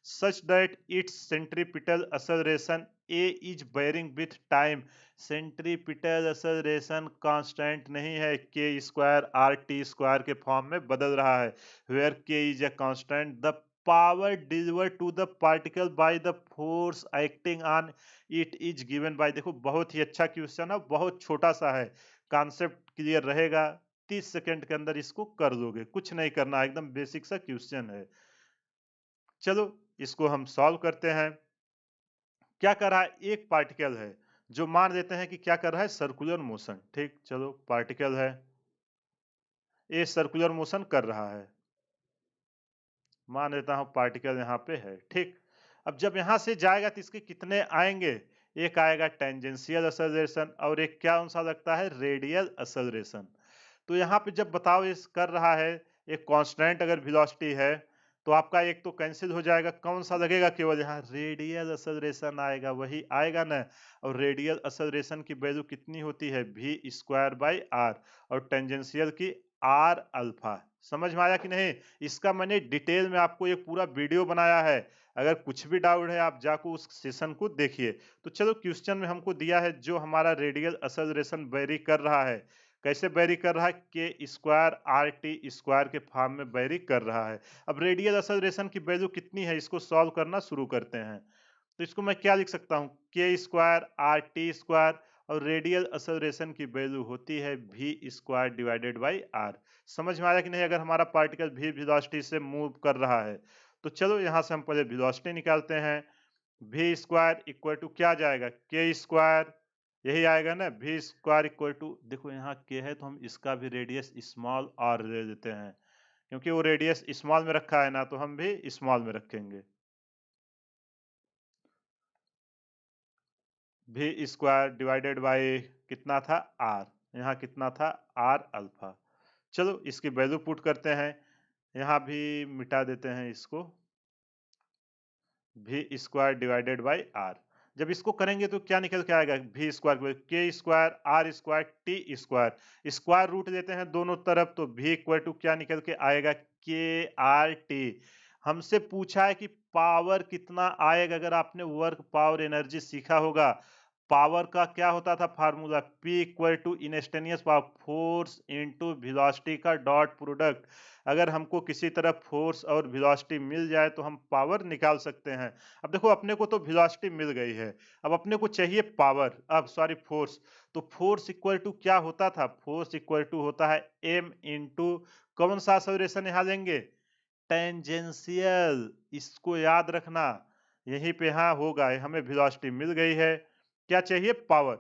such that its centripetal acceleration a is varying with time। Centripetal acceleration constant नहीं है, K square R T square के form में बदल रहा है। Where K is a constant, the power delivered to the particle by the force acting on it is given by. देखो बहुत ही अच्छा क्वेश्चन है, बहुत छोटा सा है, कॉन्सेप्ट क्लियर रहेगा, 30 सेकंड के अंदर इसको कर दोगे, कुछ नहीं करना, एकदम बेसिक सा क्वेश्चन है। चलो इसको हम सॉल्व करते हैं। क्या कर रहा है, एक पार्टिकल है जो मान लेते हैं कि क्या कर रहा है, सर्कुलर मोशन। ठीक, चलो पार्टिकल है, ये सर्कुलर मोशन कर रहा है, मान लेता हूं पार्टिकल यहाँ पे है। ठीक, अब जब यहां से जाएगा तो इसके कितने आएंगे, एक आएगा टेंजेंशियल एक्सेलरेशन और एक क्या सा लगता है, रेडियल एक्सेलरेशन। तो यहाँ पे जब बताओ इस कर रहा है, एक कांस्टेंट अगर वेलोसिटी है तो आपका एक तो कैंसिल हो जाएगा, कौन सा लगेगा, केवल यहाँ रेडियल एक्सेलरेशन आएगा, वही आएगा ना। और रेडियल एक्सेलरेशन की वैल्यू कितनी होती है, v स्क्वायर बाई आर, और टेंजेंशियल की आर अल्फा। समझ में आया कि नहीं। इसका मैंने डिटेल में आपको एक पूरा वीडियो बनाया है, अगर कुछ भी डाउट है आप जाकर उस सेशन को देखिए। तो चलो क्वेश्चन में हमको दिया है जो हमारा रेडियल एक्सेलरेशन वेरी कर रहा है, कैसे बैरी कर रहा है, K square R T square के फॉर्म में बैरी कर रहा है। अब रेडियल एक्सेलरेशन की वैल्यू कितनी है, इसको सॉल्व करना शुरू करते हैं। तो इसको मैं क्या लिख सकता हूँ, K square R T square, और रेडियल एक्सेलरेशन की वैल्यू होती है v square divided by R. समझ में आया कि नहीं, अगर हमारा पार्टिकल v वेलोसिटी से मूव कर रहा है तो चलो यहाँ से हम पहले वेलोसिटी निकालते हैं। v स्क्वायर इक्वल टू क्या जाएगा, के स्क्वायर, यही आएगा ना, v स्क्वायर इक्वल टू, देखो यहाँ k है तो हम इसका भी रेडियस स्मॉल r ले लेते हैं, क्योंकि वो रेडियस स्मॉल में रखा है ना, तो हम भी स्मॉल में रखेंगे। v स्क्वायर डिवाइडेड बाई कितना था, r, यहाँ कितना था, r अल्फा। चलो इसकी वैल्यू पुट करते हैं, यहाँ भी मिटा देते हैं इसको, v square divided by R. जब इसको करेंगे तो क्या निकल के आएगा, v square K square R square T square, square root लेते हैं दोनों तरफ, तो v इक्वल टू क्या निकल के आएगा, के आर टी। हमसे पूछा है कि पावर कितना आएगा, अगर आपने वर्क पावर एनर्जी सीखा होगा, पावर का क्या होता था formula, P equal to instantaneous power, force into velocity का डॉट प्रोडक्ट। अगर हमको किसी तरह फोर्स और वेलोसिटी मिल जाए तो हम पावर निकाल सकते हैं। अब देखो अपने को तो वेलोसिटी मिल गई है, अब अपने को चाहिए पावर, अब सॉरी फोर्स। तो फोर्स इक्वल टू क्या होता था, फोर्स इक्वल टू होता है m इंटू, कौन सा एक्सेलरेशन यहाँ लेंगे, टेंजेंशियल, इसको याद रखना। यहीं पे हाँ होगा, हमें वेलोसिटी मिल गई है, क्या चाहिए, पावर।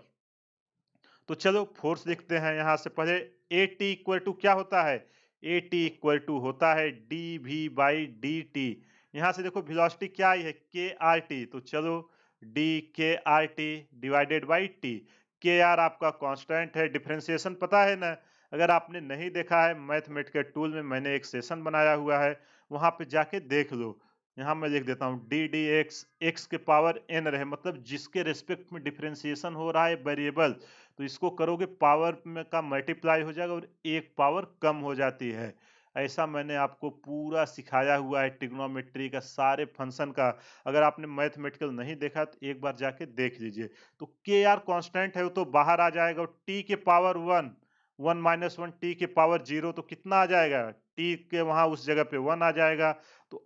तो चलो फोर्स लिखते हैं यहाँ से पहले, ए टी इक्वल टू क्या होता है, ए टी इक्वल टू होता है D V by D T. यहाँ से देखो वेलोसिटी क्या आई है, के आर टी, तो चलो डी के R T divided by T. के आर आपका कांस्टेंट है, डिफरेंशिएशन पता है ना, अगर आपने नहीं देखा है मैथमेटिकल टूल में मैंने एक सेशन बनाया हुआ है, वहां पे जाके देख लो। यहाँ मैं लिख देता हूँ डी डी एक्स, एक्स के पावर एन रहे, मतलब जिसके रेस्पेक्ट में डिफरेंशिएशन हो रहा है वेरिएबल, तो इसको करोगे पावर में का मल्टीप्लाई हो जाएगा और एक पावर कम हो जाती है। ऐसा मैंने आपको पूरा सिखाया हुआ है ट्रिग्नोमेट्री का सारे फंक्शन का, अगर आपने मैथमेटिकल नहीं देखा तो एक बार जाके देख लीजिए। तो के आर कांस्टेंट है वो तो बाहर आ जाएगा, और टी के power one, one minus one, T के पावर जीरो, तो कितना आ जाएगा, टी के वहां उस जगह पे वन आ जाएगा। तो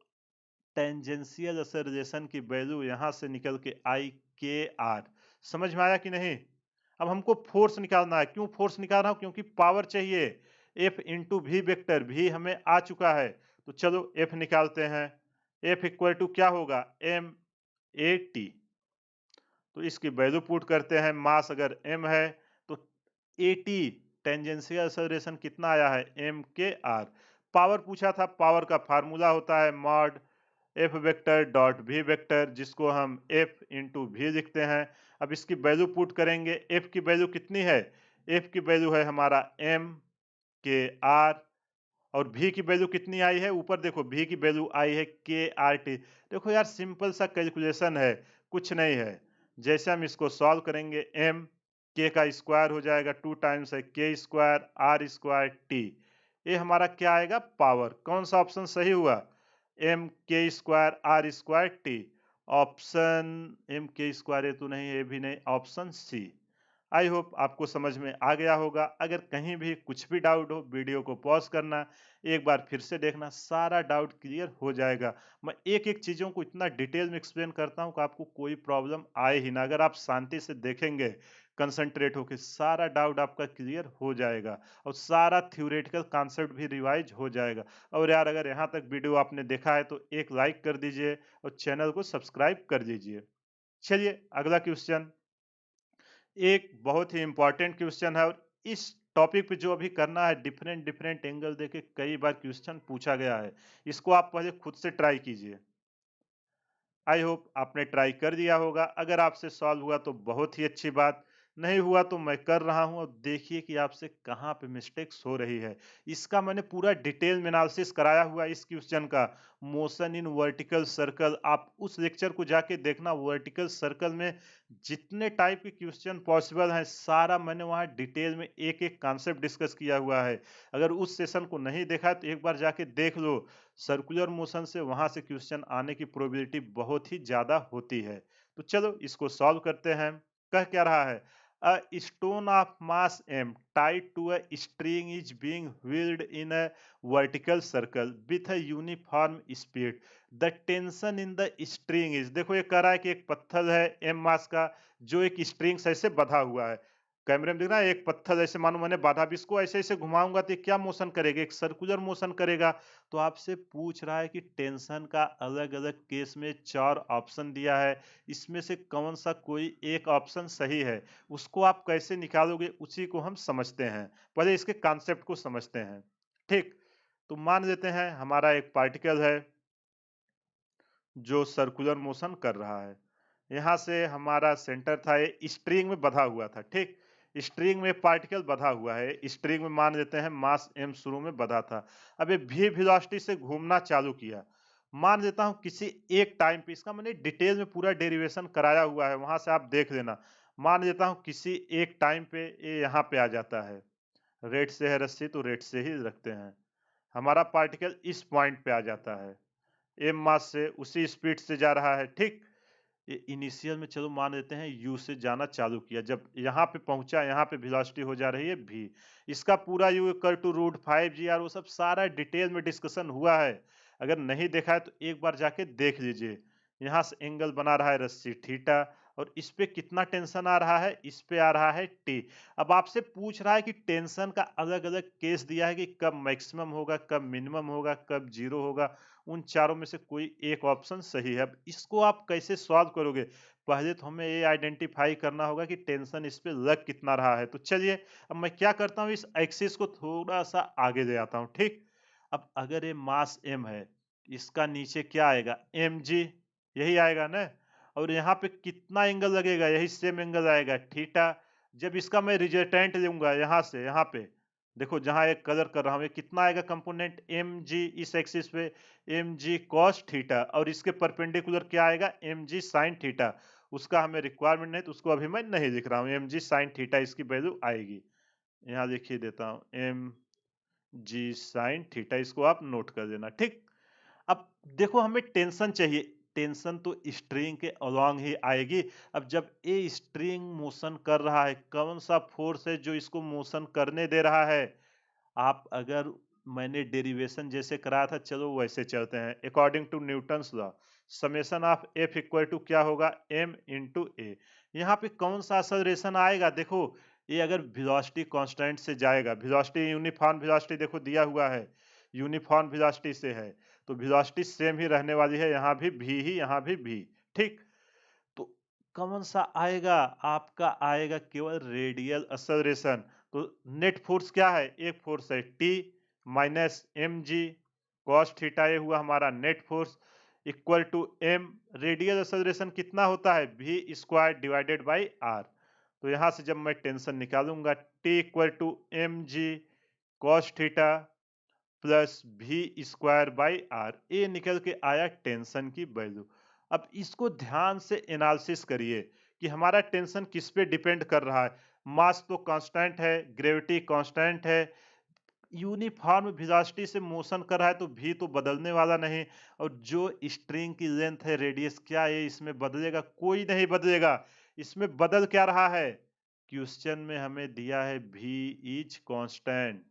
टेंजेंशियल एक्सेलरेशन की वैल्यू यहां से निकल के आई के आर। समझ में आया कि नहीं। अब हमको फोर्स निकालना है, क्यों फोर्स निकाल रहा हूं, क्योंकि पावर चाहिए, एफ इंटू वी वेक्टर, भी हमें आ चुका है, तो चलो एफ निकालते हैं। एफ इक्वल टू क्या होगा, एम ए टी। तो इसकी वैल्यू पुट करते हैं, मास अगर m है तो 80 टेंजेंशियल एक्सेलरेशन कितना आया है एम के आर। पावर पूछा था, पावर का फार्मूला होता है mod F vector dot V vector, जिसको हम एफ इंटू वी लिखते हैं। अब इसकी वैल्यू पुट करेंगे, एफ की वैल्यू कितनी है, एफ की वैल्यू है हमारा एम के आर, और भी की वैल्यू कितनी आई है, ऊपर देखो भी की वैल्यू आई है के आर टी। देखो यार सिंपल सा कैलकुलेशन है, कुछ नहीं है। जैसे हम इसको सॉल्व करेंगे, एम के का स्क्वायर हो जाएगा 2 टाइम्स है K square R square T. ये हमारा क्या आएगा, पावर। कौन सा ऑप्शन सही हुआ, M K square R square T. Option M K square, ये तो नहीं, ये भी नहीं, ऑप्शन सी। आई होप आपको समझ में आ गया होगा। अगर कहीं भी कुछ भी डाउट हो, वीडियो को पॉज करना, एक बार फिर से देखना, सारा डाउट क्लियर हो जाएगा। मैं एक एक चीज़ों को इतना डिटेल में एक्सप्लेन करता हूँ कि आपको कोई प्रॉब्लम आए ही ना। अगर आप शांति से देखेंगे, कंसंट्रेट होकर, सारा डाउट आपका क्लियर हो जाएगा और सारा थ्योरेटिकल कॉन्सेप्ट भी रिवाइज हो जाएगा। और यार अगर यहाँ तक वीडियो आपने देखा है तो एक लाइक कर दीजिए और चैनल को सब्सक्राइब कर दीजिए। चलिए अगला क्वेश्चन, एक बहुत ही इंपॉर्टेंट क्वेश्चन है, और इस टॉपिक पे जो अभी करना है, डिफरेंट डिफरेंट एंगल देके कई बार क्वेश्चन पूछा गया है। इसको आप पहले खुद से ट्राई कीजिए। आई होप आपने ट्राई कर दिया होगा। अगर आपसे सॉल्व हुआ तो बहुत ही अच्छी बात, नहीं हुआ तो मैं कर रहा हूं, और देखिए कि आपसे कहां पे मिस्टेक्स हो रही है। इसका मैंने पूरा डिटेल में एनालिसिस कराया हुआ है इस क्वेश्चन का, मोशन इन वर्टिकल सर्कल। आप उस लेक्चर को जाके देखना, वर्टिकल सर्कल में जितने टाइप के क्वेश्चन पॉसिबल हैं, सारा मैंने वहां डिटेल में एक एक कॉन्सेप्ट डिस्कस किया हुआ है। अगर उस सेशन को नहीं देखा है तो एक बार जाके देख लो। सर्कुलर मोशन से वहां से क्वेश्चन आने की प्रोबेबिलिटी बहुत ही ज्यादा होती है। तो चलो इसको सॉल्व करते हैं। कह क्या रहा है, a stone of mass m tied to a string is being wheeled in a vertical circle with a uniform speed. The tension in the string is, देखो ये कह रहा है कि एक पत्थर है m मास का, जो एक स्ट्रिंग से ऐसे बंधा हुआ है। कैमरे में दिख रहा है, एक पत्थर ऐसे मानो मैंने बांधा, अब इसको ऐसे ऐसे घुमाऊंगा तो ये क्या मोशन करेगा, एक सर्कुलर मोशन करेगा। तो आपसे पूछ रहा है कि टेंशन का अलग अलग केस में 4 ऑप्शन दिया है, इसमें से कौन सा कोई एक ऑप्शन सही है। उसको आप कैसे निकालोगे, उसी को हम समझते हैं। पहले इसके कॉन्सेप्ट को समझते हैं। ठीक, तो मान लेते हैं हमारा एक पार्टिकल है जो सर्कुलर मोशन कर रहा है। यहाँ से हमारा सेंटर था, ये स्ट्रिंग में बंधा हुआ था। ठीक, स्ट्रिंग में पार्टिकल बंधा हुआ है, स्ट्रिंग में मान लेते हैं मास m शुरू में बंधा था। अब ये v वेलोसिटी से घूमना चालू किया। मान लेता हूं किसी एक टाइम पे, इसका मैंने डिटेल में पूरा डेरिवेशन कराया हुआ है, वहां से आप देख लेना। मान लेता हूं किसी एक टाइम पे ये यहाँ पे आ जाता है, रेड से है रस्सी तो रेड से ही रखते हैं। हमारा पार्टिकल इस पॉइंट पे आ जाता है, m मास से उसी स्पीड से जा रहा है। ठीक, ये इनिशियल में चलो मान लेते हैं u से जाना चालू किया, जब यहाँ पे पहुंचा, यहाँ पे वेलोसिटी हो जा रही है v। इसका पूरा u equal to root 5g r, वो सब सारा डिटेल में डिस्कशन हुआ है। अगर नहीं देखा है तो एक बार जाके देख लीजिए। यहाँ से एंगल बना रहा है रस्सी थीटा, और इस पे कितना टेंशन आ रहा है, इस पे आ रहा है t। अब आपसे पूछ रहा है कि टेंशन का अलग अलग केस दिया है कि कब मैक्सिमम होगा, कब मिनिमम होगा, कब जीरो होगा। उन चारों में से कोई एक ऑप्शन सही है। अब इसको आप कैसे सॉल्व करोगे, पहले तो हमें ये आइडेंटिफाई करना होगा कि टेंशन इस पे लग कितना रहा है। तो चलिए अब मैं क्या करता हूँ, इस एक्सिस को थोड़ा सा आगे ले आता हूँ। ठीक, अब अगर ये मास m है, इसका नीचे क्या आएगा, mg, यही आएगा ना। और यहाँ पे कितना एंगल लगेगा, यही सेम एंगल आएगा थीटा। जब इसका मैं रिजल्टेंट लूंगा यहाँ से यहाँ पे, देखो जहां एक कलर कर रहा हूं, ये कितना आएगा कंपोनेंट mg, इस एक्सिस पे mg cos थीटा, और इसके परपेंडिकुलर क्या आएगा, mg sin थीटा। उसका हमें रिक्वायरमेंट नहीं तो उसको अभी मैं नहीं लिख रहा हूं, mg sin थीटा इसकी वैल्यू आएगी। यहाँ लिखिए देता हूं mg sin थीटा, इसको आप नोट कर देना। ठीक, अब देखो हमें टेंशन चाहिए, टेंशन तो स्ट्रिंग के अलोंग ही आएगी। अब जब ये स्ट्रिंग मोशन कर रहा है, कौन सा फोर्स है जो इसको मोशन करने दे रहा है। आप अगर मैंने डेरिवेशन जैसे कराया था, चलो वैसे चलते हैं। According to Newton's law, summation of F equal to क्या होगा, एम इंटू ए। यहाँ पे कौन सा एक्सेलरेशन आएगा, देखो ये अगर वेलोसिटी कांस्टेंट से जाएगा, वेलोसिटी यूनिफॉर्म वेलोसिटी देखो दिया हुआ है, यूनिफॉर्म वेलोसिटी से है, तो वेलोसिटी सेम ही रहने वाली है, यहाँ भी v ही, यहाँ भी v। ठीक, तो कौन सा आएगा, आपका आएगा केवल रेडियल एक्सेलरेशन। तो नेट फोर्स क्या है? एक फोर्स है T minus M G cos theta, ये हुआ हमारा net force equal to M. Radial acceleration कितना होता है? V square divided by R. तो यहां से जब मैं टेंशन निकालूंगा T equal to M G cos theta plus V square by R, ये निकल के आया टेंशन की वैल्यू। अब इसको ध्यान से एनालिसिस करिए कि हमारा टेंशन किस पे डिपेंड कर रहा है। मास तो कांस्टेंट है, ग्रेविटी कांस्टेंट है, यूनिफॉर्म वेलोसिटी से मोशन कर रहा है तो भी तो बदलने वाला नहीं। और जो स्ट्रिंग की लेंथ है, रेडियस, क्या ये इसमें बदलेगा? कोई नहीं बदलेगा। इसमें बदल क्या रहा है? क्वेश्चन में हमें दिया है v is constant,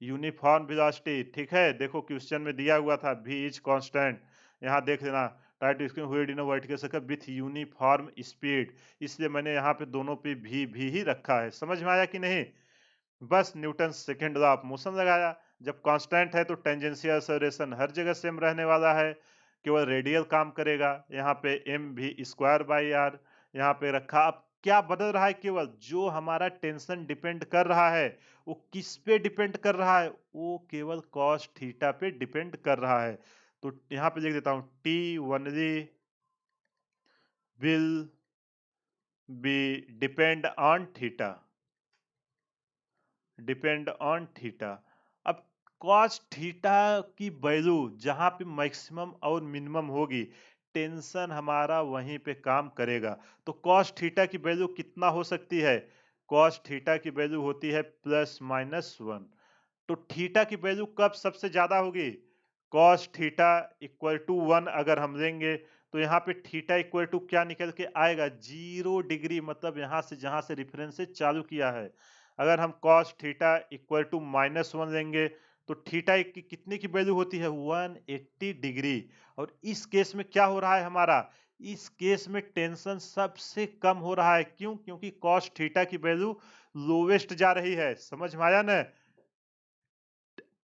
uniform velocity, ठीक है। देखो क्वेश्चन में दिया हुआ था v इज कांस्टेंट, यहाँ देख लेना, try to screen wheel in a vertical circle with uniform speed, इसलिए मैंने यहाँ पे दोनों पे भी ही रखा है। समझ में आया कि नहीं? बस Newton second law of motion लगाया। जब कांस्टेंट है तो टेंजेंशियल एक्सेलरेशन हर जगह सेम रहने वाला है, केवल रेडियल काम करेगा। यहाँ पे एम भी स्क्वायर बाई आर यहाँ पे रखा। अब क्या बदल रहा है? केवल जो हमारा टेंशन डिपेंड कर रहा है वो किस पे डिपेंड कर रहा है? वो केवल कॉस थीटा पे डिपेंड कर रहा है। तो यहाँ पे लिख देता हूँ T only will be depend on theta, depend on theta. अब कॉस थीटा की वैल्यू जहां पे मैक्सिमम और मिनिमम होगी, टेंशन हमारा वहीं पे काम करेगा। तो कॉस थीटा की वैल्यू कितना हो सकती है? कॉस थीटा की वैल्यू होती है +-1। तो थीटा की वैल्यू कब सबसे ज्यादा होगी? कॉस थीटा इक्वल टू 1 अगर हम लेंगे तो यहाँ पे थीटा इक्वल टू क्या निकल के आएगा? 0 डिग्री। मतलब यहाँ से जहां से रेफरेंस से चालू किया है, अगर हम cos थीटा इक्वल टू -1 लेंगे तो थीटा की कितने की वैल्यू होती है? 180 डिग्री। और इस केस में क्या हो रहा है हमारा? इस केस में टेंशन सबसे कम हो रहा है। क्यों? क्योंकि cos थीटा की वैल्यू लोवेस्ट जा रही है। समझ में आया ना?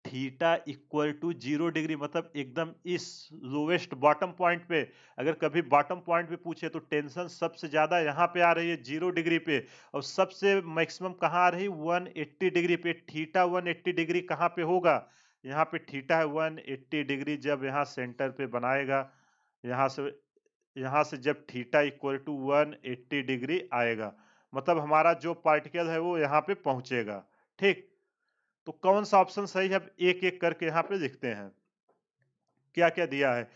थीटा इक्वल टू 0 डिग्री मतलब एकदम इस लोवेस्ट बॉटम पॉइंट पे। अगर कभी बॉटम पॉइंट पे पूछे तो टेंशन सबसे ज्यादा यहाँ पे आ रही है 0 डिग्री पे, और सबसे मैक्सिमम कहाँ आ रही है? 180 डिग्री पे। थीटा 180 डिग्री कहाँ पे होगा? यहाँ पे थीटा है 180 डिग्री। जब यहाँ सेंटर पे बनाएगा, यहाँ से जब थीटा इक्वल टू 180 डिग्री आएगा, मतलब हमारा जो पार्टिकल है वो यहाँ पे पहुंचेगा। ठीक, तो कौन सा ऑप्शन सही है? अब एक एक करके यहाँ पे लिखते हैं क्या क्या दिया है।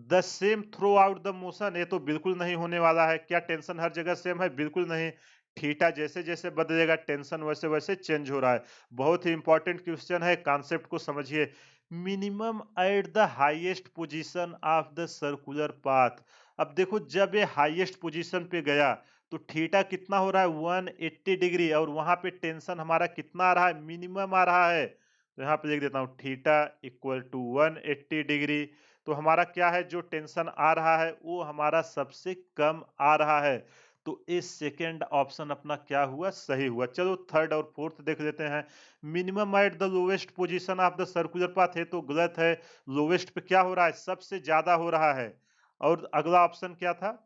The same through out the motion, ये तो बिल्कुल नहीं होने वाला है। क्या टेंशन हर जगह सेम है? बिल्कुल नहीं। थीटा जैसे जैसे बदलेगा टेंशन वैसे वैसे चेंज हो रहा है। बहुत ही इंपॉर्टेंट क्वेश्चन है, कॉन्सेप्ट को समझिए। Minimum at the highest position of the circular path. अब देखो जब ये हाईएस्ट पोजीशन पे गया तो थीटा कितना हो रहा है? 180 डिग्री। और वहां पे टेंशन हमारा कितना आ रहा है? मिनिमम आ रहा है। तो यहाँ पे लिख देता हूँ थीटा इक्वल टू 180 डिग्री। तो हमारा क्या है? जो टेंशन आ रहा है वो हमारा सबसे कम आ रहा है। तो इस सेकेंड ऑप्शन अपना क्या हुआ? सही हुआ। चलो थर्ड और फोर्थ देख लेते हैं। Minimum at the lowest position of the circular path है तो गलत है। लोवेस्ट पे क्या हो रहा है? सबसे ज्यादा हो रहा है। और अगला ऑप्शन क्या था?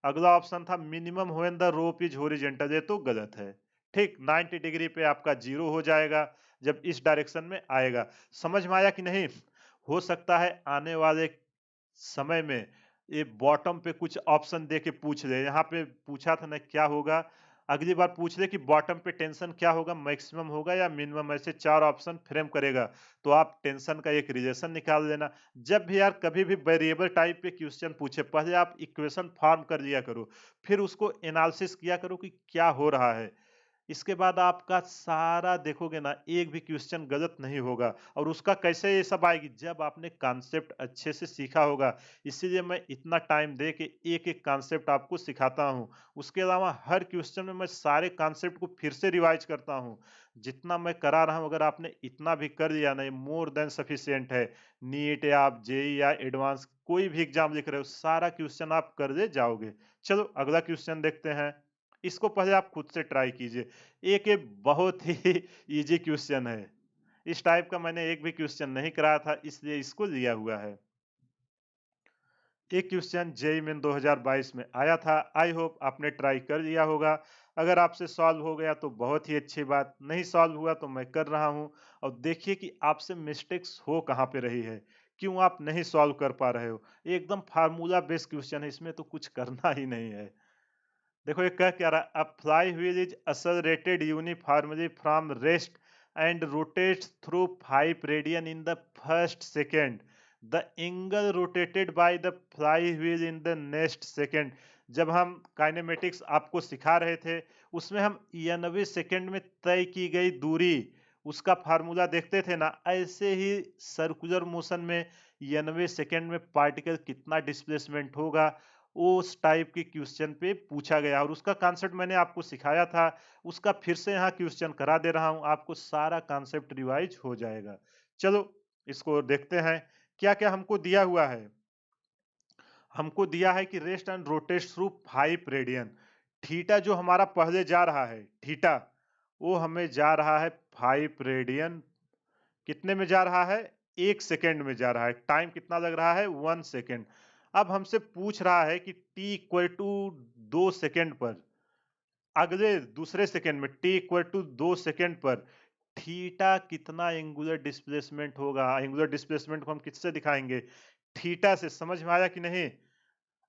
अगला ऑप्शन था minimum when the rope is horizontal, ये तो गलत है। ठीक, 90 डिग्री पे आपका जीरो हो जाएगा जब इस डायरेक्शन में आएगा। समझ में आया कि नहीं? हो सकता है आने वाले समय में ये बॉटम पे कुछ ऑप्शन दे के पूछ ले। यहाँ पे पूछा था ना क्या होगा, अगली बार पूछ ले कि बॉटम पे टेंशन क्या होगा, मैक्सिमम होगा या मिनिमम, ऐसे चार ऑप्शन फ्रेम करेगा तो आप टेंशन का एक रिलेशन निकाल लेना। जब भी यार कभी भी वेरिएबल टाइप पे क्वेश्चन पूछे, पहले आप इक्वेशन फॉर्म कर लिया करो, फिर उसको एनालिसिस किया करो कि क्या हो रहा है। इसके बाद आपका सारा देखोगे ना, एक भी क्वेश्चन गलत नहीं होगा। और उसका कैसे ये सब आएगी? जब आपने कॉन्सेप्ट अच्छे से सीखा होगा। इसीलिए मैं इतना टाइम दे के एक एक कॉन्सेप्ट आपको सिखाता हूँ। उसके अलावा हर क्वेश्चन में मैं सारे कॉन्सेप्ट को फिर से रिवाइज करता हूँ। जितना मैं करा रहा हूँ, अगर आपने इतना भी कर लिया ना, मोर देन सफिशियंट है। नीट या आप जेई या एडवांस कोई भी एग्जाम लिख रहे हो, सारा क्वेश्चन आप कर ले जाओगे। चलो अगला क्वेश्चन देखते हैं। इसको पहले आप खुद से ट्राई कीजिए। एक ये बहुत ही इजी क्वेश्चन है। इस टाइप का मैंने एक भी क्वेश्चन नहीं कराया था, इसलिए इसको लिया हुआ है। एक क्वेश्चन जेईई मेन 2022 में आया था। आई होप आपने ट्राई कर लिया होगा। अगर आपसे सॉल्व हो गया तो बहुत ही अच्छी बात, नहीं सॉल्व हुआ तो मैं कर रहा हूँ। और देखिए कि आपसे मिस्टेक्स हो कहाँ पे रही है, क्यों आप नहीं सॉल्व कर पा रहे हो। ये एकदम फार्मूला बेस्ड क्वेश्चन है, इसमें तो कुछ करना ही नहीं है। देखो ये कह क्या रहा है, अ fly wheel is accelerated uniformly from rest and rotates through 5 radian in the first second. The angle rotated by the flywheel in the next second. जब हम काइनेमेटिक्स आपको सिखा रहे थे, उसमें हम 90 सेकंड में तय की गई दूरी, उसका फार्मूला देखते थे ना, ऐसे ही सर्कुलर मोशन में 90 सेकंड में पार्टिकल कितना डिस्प्लेसमेंट होगा, उस टाइप के क्वेश्चन पे पूछा गया और उसका कॉन्सेप्ट मैंने आपको सिखाया था, उसका फिर से यहाँ क्वेश्चन करा दे रहा हूँ, आपको सारा कॉन्सेप्ट रिवाइज हो जाएगा। चलो इसको देखते हैं, क्या-क्या हमको दिया हुआ है। हमको दिया है कि rest and rotate through 5 radian. Theta जो हमारा पहले जा रहा है, थीटा, वो हमें जा रहा है 5 रेडियन। कितने में जा रहा है? 1 सेकंड में जा रहा है। टाइम कितना लग रहा है? 1 सेकंड। अब हमसे पूछ रहा है कि t इक्वल टू 2 सेकंड पर, अगले दूसरे सेकंड में t इक्वल टू 2 सेकंड पर थीटा कितना एंगुलर डिस्प्लेसमेंट होगा? एंगुलर डिस्प्लेसमेंट को हम किससे दिखाएंगे? थीटा से। समझ में आया कि नहीं?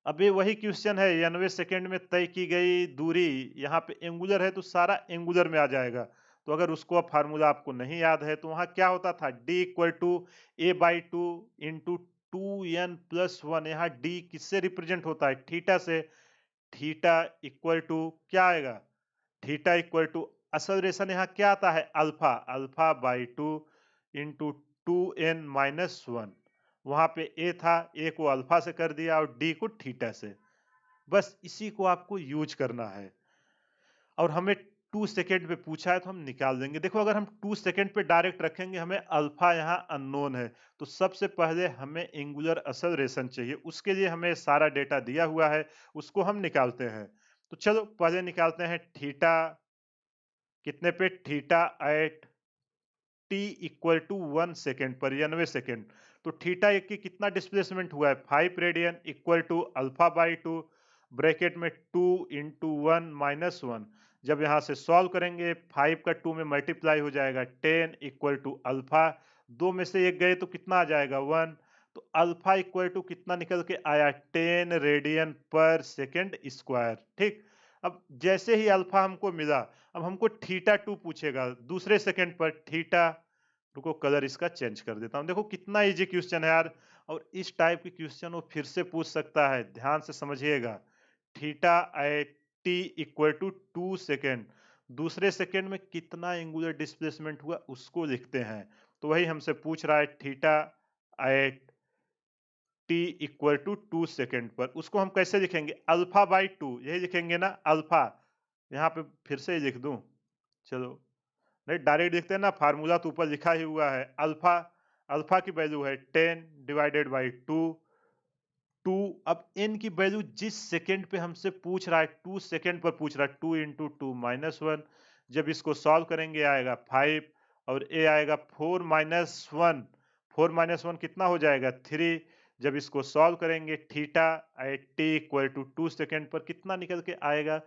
अब ये वही क्वेश्चन है, 90 सेकंड में तय की गई दूरी, यहाँ पे एंगुलर है तो सारा एंगुलर में आ जाएगा। तो अगर उसको अब फार्मूला आपको नहीं याद है तो वहाँ क्या होता था, d equal to a/2 into 2n+1। यहाँ d किससे रिप्रेजेंट होता है? थीटा से। थीटा इक्वल टू क्या आएगा? थीटा इक्वल टू एक्सेलरेशन यहाँ क्या आता है? Alpha, alpha by 2 into 2n-1। वहां पे a था, a को अल्फा से कर दिया और d को थीटा से। बस इसी को आपको यूज करना है और हमें 2 सेकंड पे पूछा है तो हम निकाल देंगे। देखो अगर हम 2 सेकंड पे डायरेक्ट रखेंगे, हमें अल्फा यहाँ अननोन है, तो सबसे पहले हमें एंगुलर एक्सेलरेशन चाहिए, उसके लिए हमें सारा डेटा दिया हुआ है, उसको हम निकालते हैं। तो चलो पहले निकालते हैं थीटा, कितने पे? Theta at T equal to 1 second पर, 90 सेकेंड। तो थीटा एक की कितना डिस्प्लेसमेंट हुआ है? 5 radian equal to alpha by 2, bracket में 2 इंटू 1-1। जब यहाँ से सॉल्व करेंगे, 5 का 2 में मल्टीप्लाई हो जाएगा, 10 इक्वल टू अल्फा, दो में से एक गए तो कितना आ जाएगा? 1। तो अल्फा इक्वल टू कितना निकल के आया? 10 रेडियन पर सेकेंड स्क्वायर। ठीक, अब जैसे ही अल्फा हमको मिला, अब हमको थीटा 2 पूछेगा दूसरे सेकंड पर। थीटा, रुको कलर इसका चेंज कर देता हूँ। देखो कितना इजी क्वेश्चन है यार, और इस टाइप के क्वेश्चन वो फिर से पूछ सकता है, ध्यान से समझिएगा। Theta at T equal to 2 second, दूसरे सेकंड में कितना एंगुलर डिस्प्लेसमेंट हुआ उसको लिखते हैं। तो वही हमसे पूछ रहा है, theta at T equal to 2 second पर, उसको हम कैसे लिखेंगे? अल्फा बाई 2, यही लिखेंगे ना अल्फा। यहाँ पे फिर से ही लिख दूं, चलो नहीं डायरेक्ट लिखते हैं ना, फार्मूला तो ऊपर लिखा ही हुआ है। अल्फा, अल्फा की वैल्यू है 10 डिवाइडेड बाई 2, 2। अब n की वैल्यू जिस सेकंड पे हमसे पूछ रहा है, 2 सेकंड पर पूछ रहा है, 2 इंटू 2-1। जब इसको सॉल्व करेंगे आएगा 5 और a आएगा 4-1। 4-1 कितना हो जाएगा? 3। जब इसको सॉल्व करेंगे, theta at T equal to 2 second पर कितना निकल के आएगा?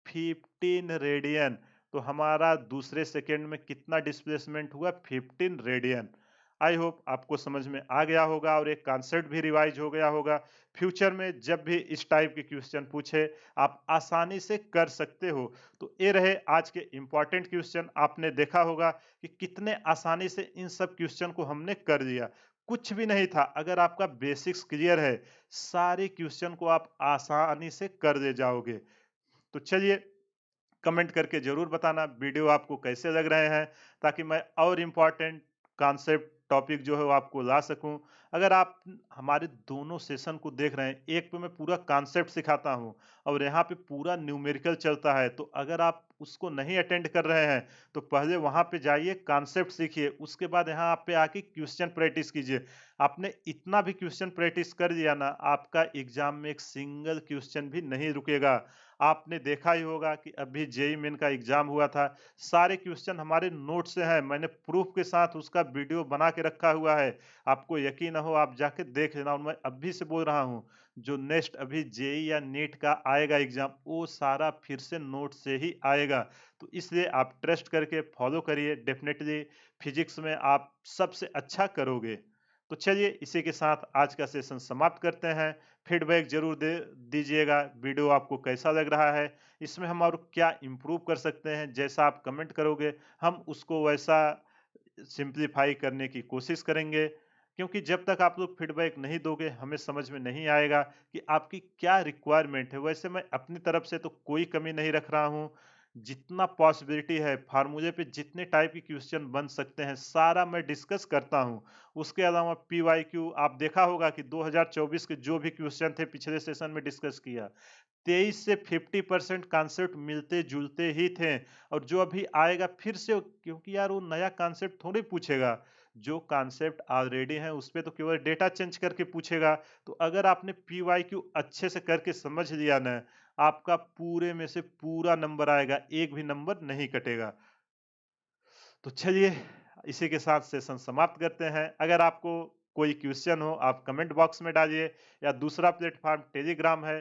15 रेडियन। तो हमारा दूसरे सेकंड में कितना डिस्प्लेसमेंट हुआ? 15 रेडियन। आई होप आपको समझ में आ गया होगा और एक कॉन्सेप्ट भी रिवाइज हो गया होगा। फ्यूचर में जब भी इस टाइप के क्वेश्चन पूछे, आप आसानी से कर सकते हो। तो ये रहे आज के इंपॉर्टेंट क्वेश्चन। आपने देखा होगा कि कितने आसानी से इन सब क्वेश्चन को हमने कर दिया, कुछ भी नहीं था। अगर आपका बेसिक्स क्लियर है, सारे क्वेश्चन को आप आसानी से कर दे जाओगे। तो चलिए कमेंट करके जरूर बताना वीडियो आपको कैसे लग रहे हैं, ताकि मैं और इम्पोर्टेंट कॉन्सेप्ट टॉपिक जो है वो आपको ला सकूं। अगर आप हमारे दोनों सेशन को देख रहे हैं, एक पे मैं पूरा कॉन्सेप्ट सिखाता हूं और यहाँ पे पूरा न्यूमेरिकल चलता है, तो अगर आप उसको नहीं अटेंड कर रहे हैं तो पहले वहां पे जाइए, कॉन्सेप्ट सीखिए, उसके बाद यहाँ आप पे आके क्वेश्चन प्रैक्टिस कीजिए। आपने इतना भी क्वेश्चन प्रैक्टिस कर दिया ना, आपका एग्जाम में एक सिंगल क्वेश्चन भी नहीं रुकेगा। आपने देखा ही होगा कि अभी जेईई मेन का एग्जाम हुआ था, सारे क्वेश्चन हमारे नोट से हैं, मैंने प्रूफ के साथ उसका वीडियो बना के रखा हुआ है। आपको यकीन ना हो, आप जाके देख लेना, और मैं अभी से बोल रहा हूँ, जो नेक्स्ट अभी जेई या नीट का आएगा एग्जाम, वो सारा फिर से नोट से ही आएगा। तो इसलिए आप ट्रस्ट करके फॉलो करिए, डेफिनेटली फिजिक्स में आप सबसे अच्छा करोगे। तो चलिए इसी के साथ आज का सेशन समाप्त करते हैं। फीडबैक जरूर दे दीजिएगा, वीडियो आपको कैसा लग रहा है, इसमें हम और क्या इम्प्रूव कर सकते हैं। जैसा आप कमेंट करोगे हम उसको वैसा सिंप्लीफाई करने की कोशिश करेंगे, क्योंकि जब तक आप लोग फीडबैक नहीं दोगे हमें समझ में नहीं आएगा कि आपकी क्या रिक्वायरमेंट है। वैसे मैं अपनी तरफ से तो कोई कमी नहीं रख रहा हूँ, जितना पॉसिबिलिटी है फार्मूले पे जितने टाइप की क्वेश्चन बन सकते हैं सारा मैं डिस्कस करता हूँ। उसके अलावा पीवाईक्यू आप देखा होगा कि 2024 के जो भी क्वेश्चन थे पिछले सेशन में डिस्कस किया, 23 से 50% कॉन्सेप्ट मिलते जुलते ही थे। और जो अभी आएगा फिर से, क्योंकि यार वो नया कॉन्सेप्ट थोड़ी पूछेगा, जो कॉन्सेप्ट ऑलरेडी है उस पे तो केवल डेटा चेंज करके पूछेगा। तो अगर आपने पीवाईक्यू अच्छे से करके समझ लिया ना, आपका पूरे में से पूरा नंबर आएगा, एक भी नंबर नहीं कटेगा। तो चलिए इसी के साथ सेशन समाप्त करते हैं। अगर आपको कोई क्वेश्चन हो आप कमेंट बॉक्स में डालिए, या दूसरा प्लेटफॉर्म टेलीग्राम है,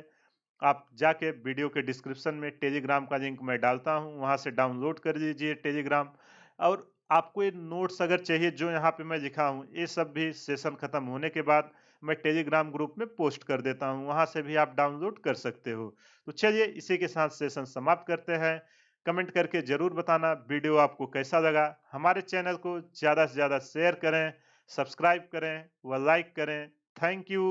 आप जाके वीडियो के डिस्क्रिप्शन में टेलीग्राम का लिंक मैं डालता हूं, वहां से डाउनलोड कर लीजिए टेलीग्राम। और आपको ये नोट्स अगर चाहिए जो यहाँ पे मैं लिखा हूँ, ये सब भी सेशन खत्म होने के बाद मैं टेलीग्राम ग्रुप में पोस्ट कर देता हूँ, वहां से भी आप डाउनलोड कर सकते हो। तो चलिए इसी के साथ सेशन समाप्त करते हैं। कमेंट करके जरूर बताना वीडियो आपको कैसा लगा। हमारे चैनल को ज्यादा से ज्यादा शेयर करें, सब्सक्राइब करें व लाइक करें। Thank you.